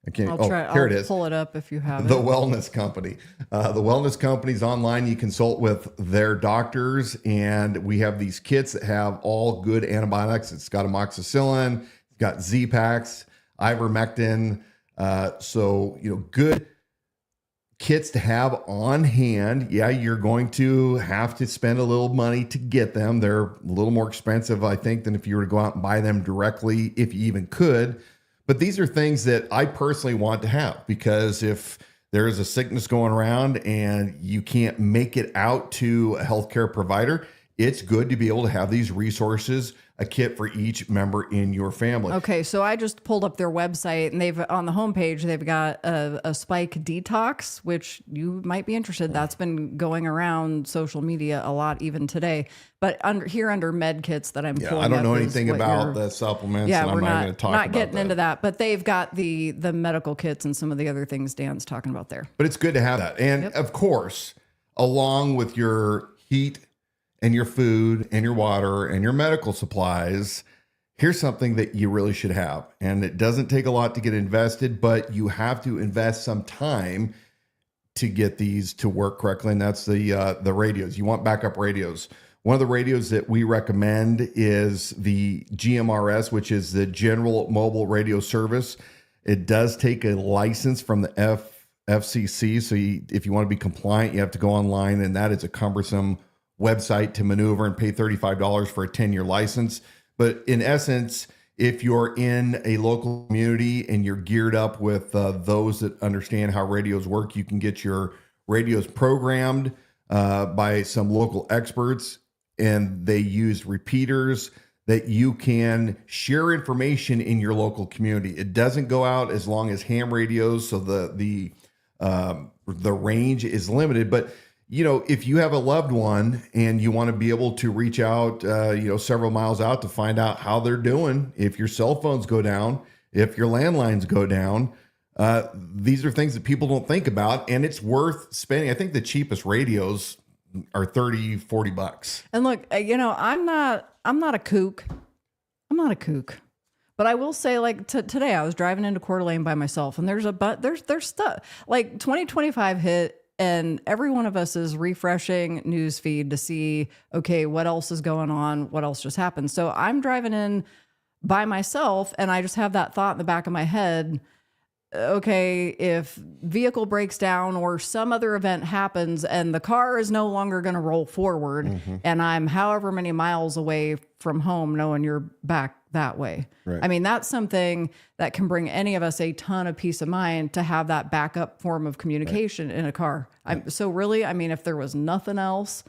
I can't, here it is. Pull it up if you have The it. Wellness Company. The Wellness Company's online. You consult with their doctors, and we have these kits that have all good antibiotics. It's got amoxicillin, it's got Z-Paks, ivermectin. Good kits to have on hand. Yeah, you're going to have to spend a little money to get them. They're a little more expensive, I think, than if you were to go out and buy them directly, if you even could. But these are things that I personally want to have, because if there is a sickness going around and you can't make it out to a healthcare provider, it's good to be able to have these resources, a kit for each member in your family. Okay, so I just pulled up their website, and they've on the homepage, they've got a spike detox, which you might be interested. That's been going around social media a lot even today. But under med kits that I'm pulling I don't up know is anything what about you're- the supplements. Yeah, and we're I'm not going to talk not about getting that. into that, but they've got the medical kits and some of the other things Dan's talking about there. But it's good to have that. And of course, along with your heat and your food and your water and your medical supplies, here's something that you really should have. And it doesn't take a lot to get invested, but you have to invest some time to get these to work correctly. And that's the radios. You want backup radios. One of the radios that we recommend is the GMRS, which is the General Mobile Radio Service. It does take a license from the FCC. So if you want to be compliant, you have to go online, and that is a cumbersome website to maneuver and pay $35 for a 10-year license. But in essence, if you're in a local community and you're geared up with those that understand how radios work, you can get your radios programmed by some local experts, and they use repeaters that you can share information in your local community. It doesn't go out as long as ham radios, so the range is limited. But if you have a loved one and you want to be able to reach out, several miles out to find out how they're doing, if your cell phones go down, if your landlines go down, these are things that people don't think about, and it's worth spending. I think the cheapest radios are $30-$40. And look, I'm not a kook. I'm not a kook. But I will say, like, today I was driving into Coeur d'Alene by myself, and there's stuff like 2025 hit, and every one of us is refreshing news feed to see, okay, what else is going on? What else just happened? So I'm driving in by myself, and I just have that thought in the back of my head. Okay, if vehicle breaks down or some other event happens and the car is no longer going to roll forward, and I'm however many miles away from home knowing you're back that way. Right. I mean, that's something that can bring any of us a ton of peace of mind to have that backup form of communication in a car. So really, I mean, if there was nothing else,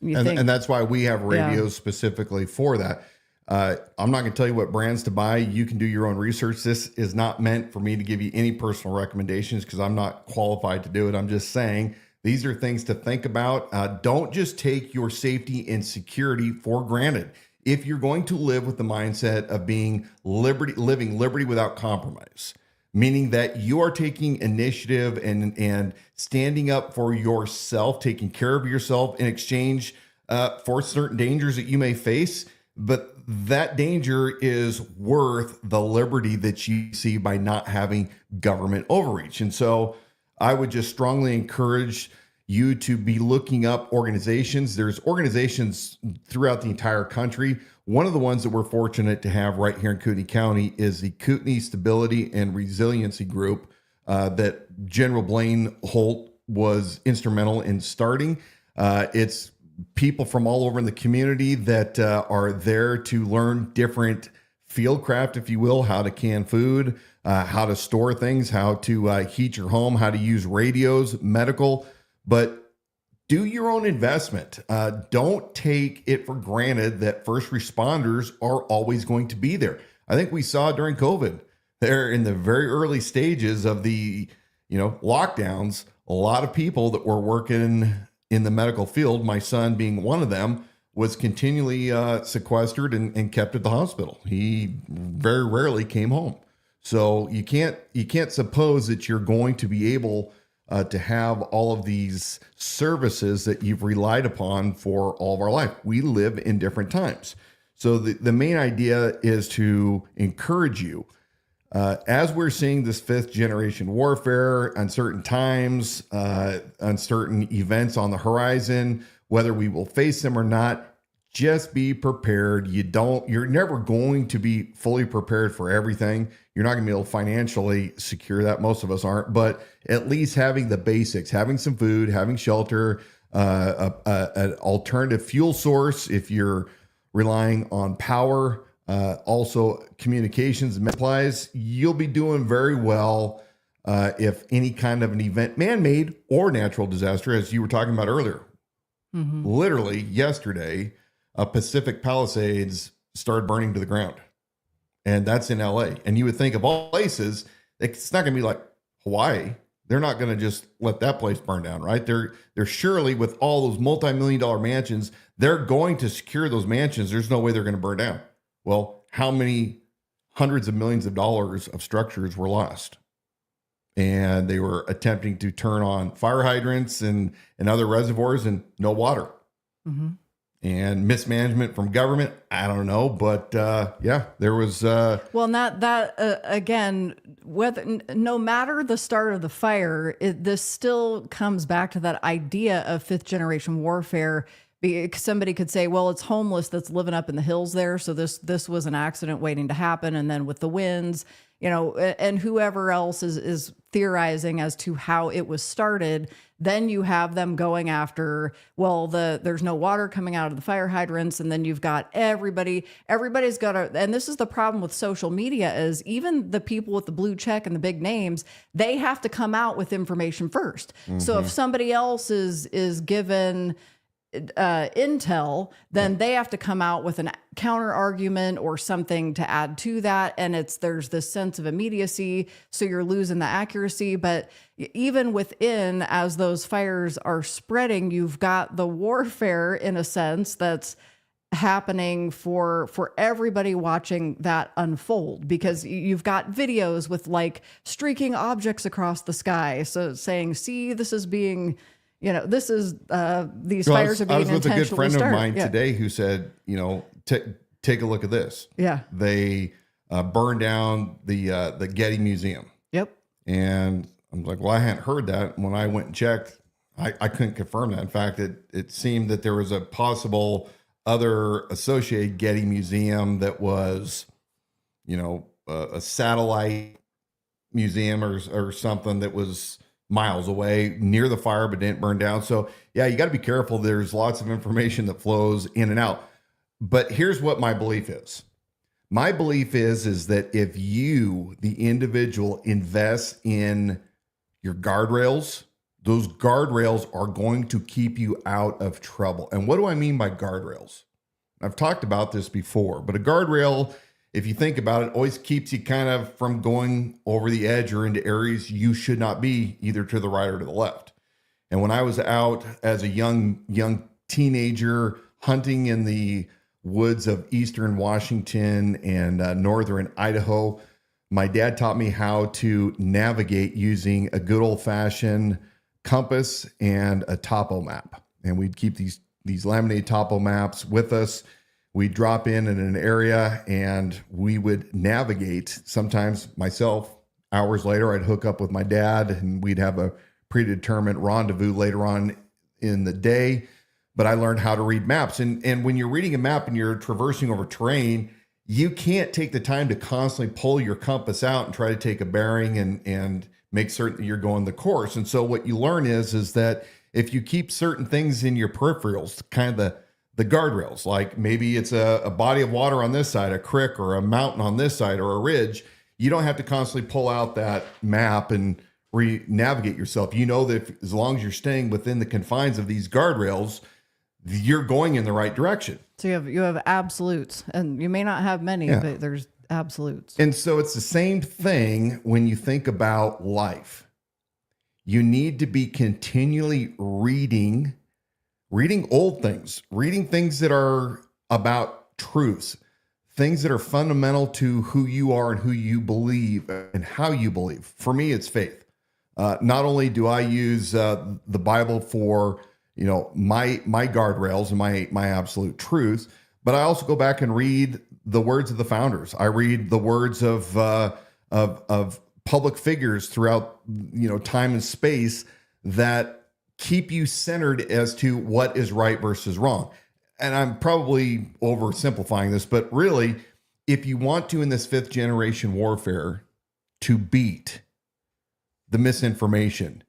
and that's why we have radios specifically for that. I'm not going to tell you what brands to buy. You can do your own research. This is not meant for me to give you any personal recommendations because I'm not qualified to do it. I'm just saying these are things to think about. Don't just take your safety and security for granted. If you're going to live with the mindset of living liberty without compromise, meaning that you are taking initiative and standing up for yourself, taking care of yourself in exchange for certain dangers that you may face, but that danger is worth the liberty that you see by not having government overreach. And so I would just strongly encourage you to be looking up organizations. There's organizations throughout the entire country. One of the ones that we're fortunate to have right here in Kootenai County is the Kootenai Stability and Resiliency Group that General Blaine Holt was instrumental in starting. It's people from all over in the community that are there to learn different field craft, if you will, how to can food, how to store things, how to heat your home, how to use radios, medical, but do your own investment. Don't take it for granted that first responders are always going to be there. I think we saw during COVID, there in the very early stages of the lockdowns, a lot of people that were working in the medical field, my son being one of them, was continually sequestered and kept at the hospital. He very rarely came home. So you can't suppose that you're going to be able to have all of these services that you've relied upon for all of our life. We live in different times. So the main idea is to encourage you, as we're seeing this fifth generation warfare, uncertain times, uncertain events on the horizon, whether we will face them or not, just be prepared. You're never going to be fully prepared for everything. You're not going to be able to financially secure that. Most of us aren't, but at least having the basics, having some food, having shelter, an alternative fuel source if you're relying on power, also communications and supplies, you'll be doing very well if any kind of an event, man-made or natural disaster, as you were talking about earlier. Literally yesterday, Pacific Palisades started burning to the ground. And that's in LA. And you would think of all places, it's not going to be like Hawaii. They're not going to just let that place burn down, right? They're surely, with all those multi-million-dollar mansions, they're going to secure those mansions. There's no way they're going to burn down. Well, how many hundreds of millions of dollars of structures were lost? and they were attempting to turn on fire hydrants and other reservoirs, and no water. Mm-hmm. And mismanagement from government, I don't know, but yeah, there was. Well, not that again. Whether no matter the start of the fire, this still comes back to that idea of fifth generation warfare. Somebody could say, "Well, it's homeless that's living up in the hills there, so this was an accident waiting to happen." And then with the winds, and whoever else is theorizing as to how it was started. Then you have them going after, well, there's no water coming out of the fire hydrants. And then you've got everybody's got and this is the problem with social media is even the people with the blue check and the big names, they have to come out with information first. Mm-hmm. So if somebody else is given intel, then they have to come out with a counter argument or something to add to that. And there's this sense of immediacy. So you're losing the accuracy. But even within, as those fires are spreading, you've got the warfare in a sense that's happening for everybody watching that unfold, because you've got videos with like streaking objects across the sky. So saying, see, this is being, this is these fires are being intentionally started. I was with a good friend of mine today who said, take a look at this. Yeah. They burned down the Getty Museum. Yep. And I'm like, well, I hadn't heard that. When I went and checked, I couldn't confirm that. In fact, it seemed that there was a possible other associated Getty Museum that was, a satellite museum or something that was miles away near the fire, but didn't burn down. So yeah, you got to be careful. There's lots of information that flows in and out. But here's what my belief is. My belief is that if you, the individual, invest in your guardrails, those guardrails are going to keep you out of trouble. And what do I mean by guardrails? I've talked about this before, but a guardrail, if you think about it, always keeps you kind of from going over the edge or into areas you should not be, either to the right or to the left. And when I was out as a young teenager hunting in the woods of eastern Washington and northern Idaho, my dad taught me how to navigate using a good old-fashioned compass and a topo map. And we'd keep these laminated topo maps with us. We'd drop in an area and we would navigate. Sometimes myself, hours later, I'd hook up with my dad and we'd have a predetermined rendezvous later on in the day. But I learned how to read maps. And when you're reading a map and you're traversing over terrain, you can't take the time to constantly pull your compass out and try to take a bearing and make certain that you're going the course. And so what you learn is that if you keep certain things in your peripherals, kind of the guardrails, like maybe it's a body of water on this side, a creek or a mountain on this side or a ridge, you don't have to constantly pull out that map and navigate yourself. You know that as long as you're staying within the confines of these guardrails, you're going in the right direction. So you have absolutes, and you may not have many, but there's absolutes. And so it's the same thing when you think about life. You need to be continually reading old things, reading things that are about truths, things that are fundamental to who you are and who you believe and how you believe. For me, it's faith. Not only do I use the Bible for my guardrails and my absolute truth, but I also go back and read the words of the founders. I read the words of public figures throughout time and space that keep you centered as to what is right versus wrong. And I'm probably oversimplifying this, but really, if you want to, in this fifth generation warfare, to beat the misinformation,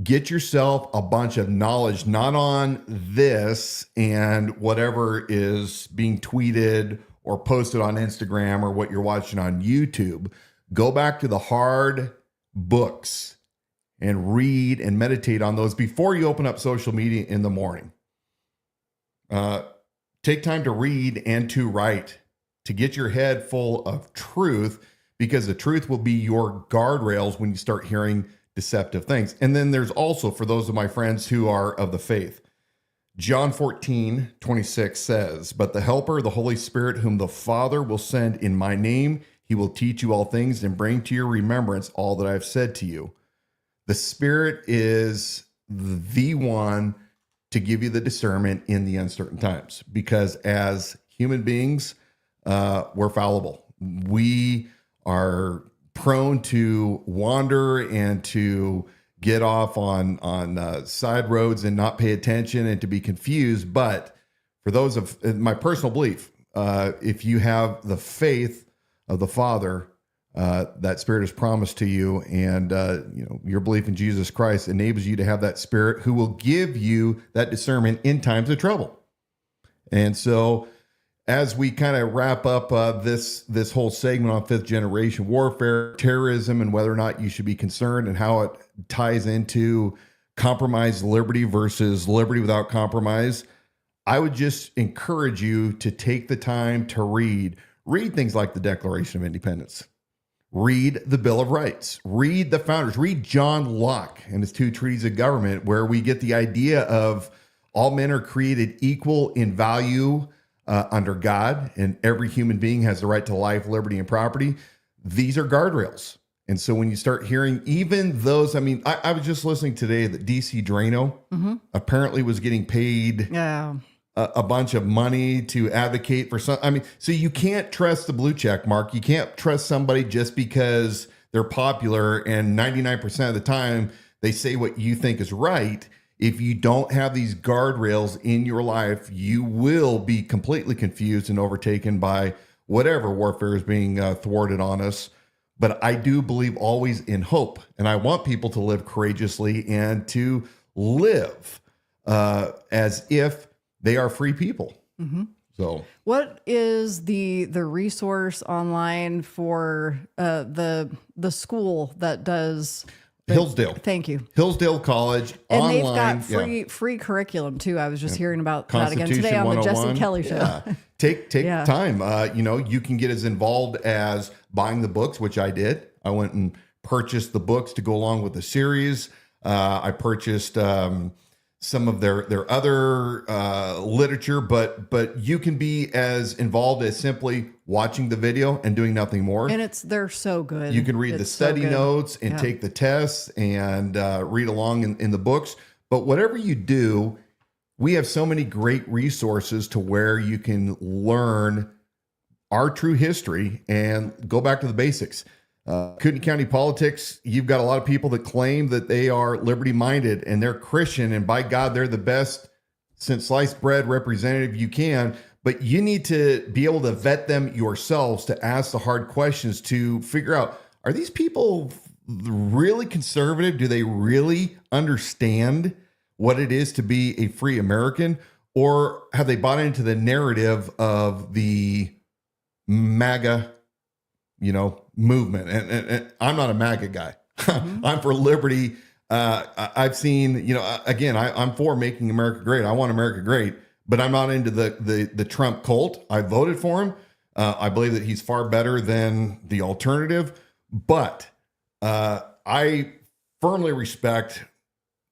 get yourself a bunch of knowledge, not on this and whatever is being tweeted or posted on Instagram or what you're watching on YouTube. Go back to the hard books and read and meditate on those before you open up social media in the morning. Take time to read and to write, to get your head full of truth, because the truth will be your guardrails when you start hearing deceptive things. And then there's also, for those of my friends who are of the faith, John 14:26 says, "But the Helper, the Holy Spirit, whom the Father will send in my name, He will teach you all things and bring to your remembrance all that I've said to you. The Spirit is the one to give you the discernment in the uncertain times, because as human beings, we're fallible. We are prone to wander and to get off on side roads and not pay attention and to be confused. But for those of my personal belief, if you have the faith of the Father, that Spirit is promised to you, and your belief in Jesus Christ enables you to have that Spirit who will give you that discernment in times of trouble. And so, as we kind of wrap up this whole segment on fifth generation warfare, terrorism, and whether or not you should be concerned, and how it ties into compromised liberty versus liberty without compromise, I would just encourage you to take the time to read things like the Declaration of Independence. Read the Bill of Rights. Read the founders. Read John Locke and his 2 treaties of government, where we get the idea of all men are created equal in value under God, and every human being has the right to life, liberty, and property. These are guardrails. And so when you start hearing even those, I was just listening today that DC Drano apparently was getting paid a bunch of money to advocate for some. So you can't trust the blue check mark. You can't trust somebody just because they're popular and 99% of the time they say what you think is right. If you don't have these guardrails in your life, you will be completely confused and overtaken by whatever warfare is being thwarted on us. But I do believe always in hope, and I want people to live courageously and to live as if they are free people. So, what is the resource online for the school that does? Hillsdale. Thank you. Hillsdale College and online. they've got free curriculum too. I was just hearing about that again today on the Jesse Kelly show. Yeah. Take time. You can get as involved as buying the books, which I did. I went and purchased the books to go along with the series. I purchased some of their other literature, but you can be as involved as simply watching the video and doing nothing more. And they're so good. You can read the study notes and take the tests and read along in the books. But whatever you do, we have so many great resources to where you can learn our true history and go back to the basics. Kootenai County politics, you've got a lot of people that claim that they are liberty-minded and they're Christian, and by God, they're the best since sliced bread representative you can. But you need to be able to vet them yourselves, to ask the hard questions, to figure out, are these people really conservative? Do they really understand what it is to be a free American? Or have they bought into the narrative of the MAGA movement? And I'm not a MAGA guy. I'm for liberty. I've seen, again, I'm for making America great. I want America great, but I'm not into the Trump cult. I voted for him. I believe that he's far better than the alternative, but I firmly respect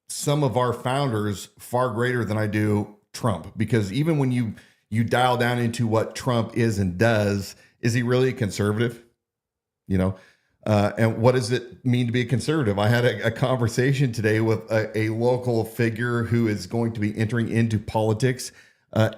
some of our founders far greater than I do Trump, because even when you dial down into what Trump is and does, is he really a conservative? And what does it mean to be a conservative? I had a conversation today with a local figure who is going to be entering into politics,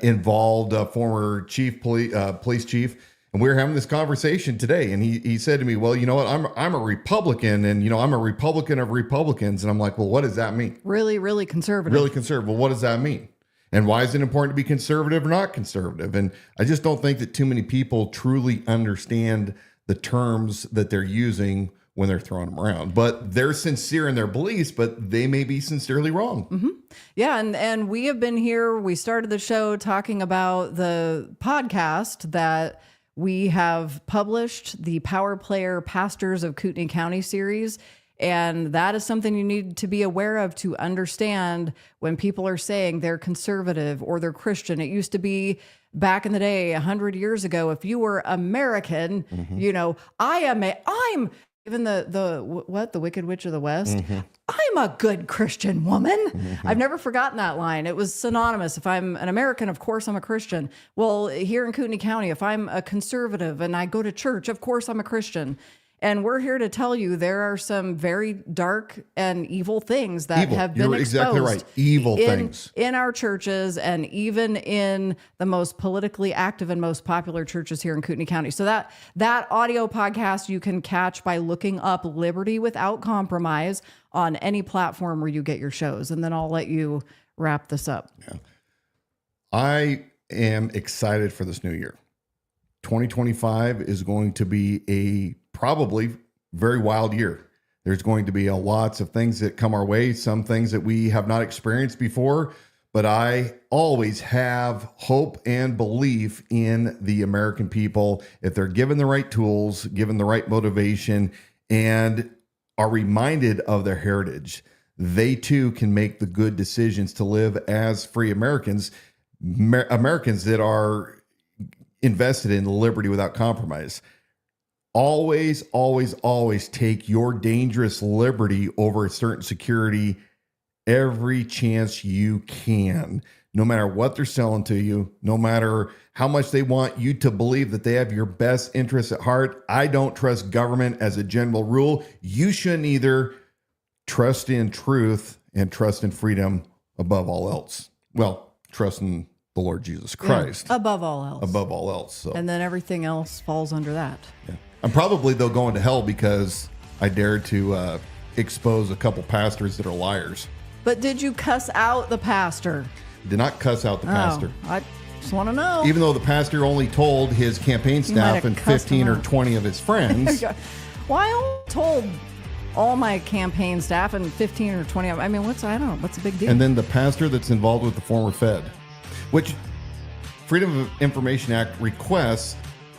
involved former police chief. And we were having this conversation today, and he said to me, well, you know what, I'm a Republican, and I'm a Republican of Republicans. And I'm like, well, what does that mean? Really, really conservative. Really conservative. Well, what does that mean? And why is it important to be conservative or not conservative? And I just don't think that too many people truly understand the terms that they're using when they're throwing them around. But they're sincere in their beliefs, but they may be sincerely wrong. Yeah, and we have been here. We started the show talking about the podcast that we have published, the Power Player Pastors of Kootenai County series. And that is something you need to be aware of to understand when people are saying they're conservative or they're Christian. It used to be back in the day, 100 years ago, if you were American, I'm Even the Wicked Witch of the West. I'm a good Christian woman. I've never forgotten that line. It was synonymous. If I'm an American, of course I'm a Christian. Well, here in Kootenai County, if I'm a conservative and I go to church, of course I'm a Christian. And we're here to tell you there are some very dark and evil things that have been exposed. Exactly right. Evil things. In our churches and even in the most politically active and most popular churches here in Kootenai County. So that audio podcast you can catch by looking up Liberty Without Compromise on any platform where you get your shows. And then I'll let you wrap this up. Yeah. I am excited for this new year. 2025 is going to be a probably very wild year. There's going to be lots of things that come our way, some things that we have not experienced before, but I always have hope and belief in the American people. If they're given the right tools, given the right motivation, and are reminded of their heritage, they too can make the good decisions to live as free Americans, Americans that are invested in liberty without compromise. Always, always, always take your dangerous liberty over a certain security every chance you can, no matter what they're selling to you, no matter how much they want you to believe that they have your best interests at heart. I don't trust government as a general rule. You shouldn't either. Trust in truth and trust in freedom above all else. Well, trust in the Lord Jesus Christ. Yeah, above all else. Above all else. So. And then everything else falls under that. Yeah. I'm probably, though, going to hell because I dared to expose a couple pastors that are liars. But did you cuss out the pastor? Did not cuss out the pastor. I just want to know. Even though the pastor only told his campaign staff and 15 or 20 of his friends. Well, I only told all my campaign staff and 15 or 20. I mean, what's the big deal? And then the pastor that's involved with the former Fed, which Freedom of Information Act requests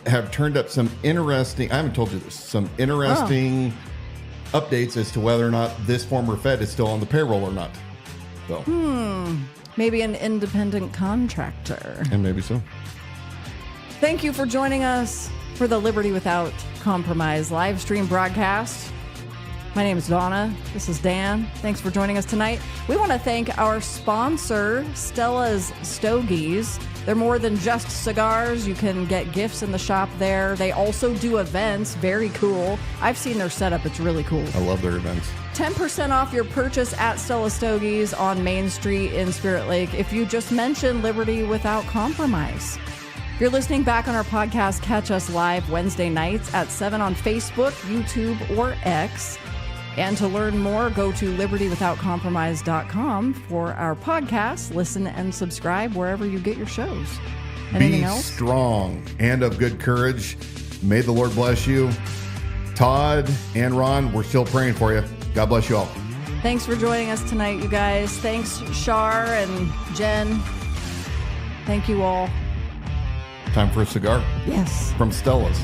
have turned up some interesting, I haven't told you this, some interesting updates as to whether or not this former Fed is still on the payroll or not. So, maybe an independent contractor. And maybe so. Thank you for joining us for the Liberty Without Compromise live stream broadcast. My name is Dawna. This is Dan. Thanks for joining us tonight. We want to thank our sponsor, Stella's Stogies. They're more than just cigars. You can get gifts in the shop there. They also do events. Very cool. I've seen their setup. It's really cool. I love their events. 10% off your purchase at Stella Stogies on Main Street in Spirit Lake if you just mention Liberty Without Compromise. If you're listening back on our podcast, catch us live Wednesday nights at 7 on Facebook, YouTube, or X. And to learn more, go to libertywithoutcompromise.com for our podcast. Listen and subscribe wherever you get your shows. Anything else? Be strong and of good courage. May the Lord bless you. Todd and Ron, we're still praying for you. God bless you all. Thanks for joining us tonight, you guys. Thanks, Shar and Jen. Thank you all. Time for a cigar. Yes. From Stella's.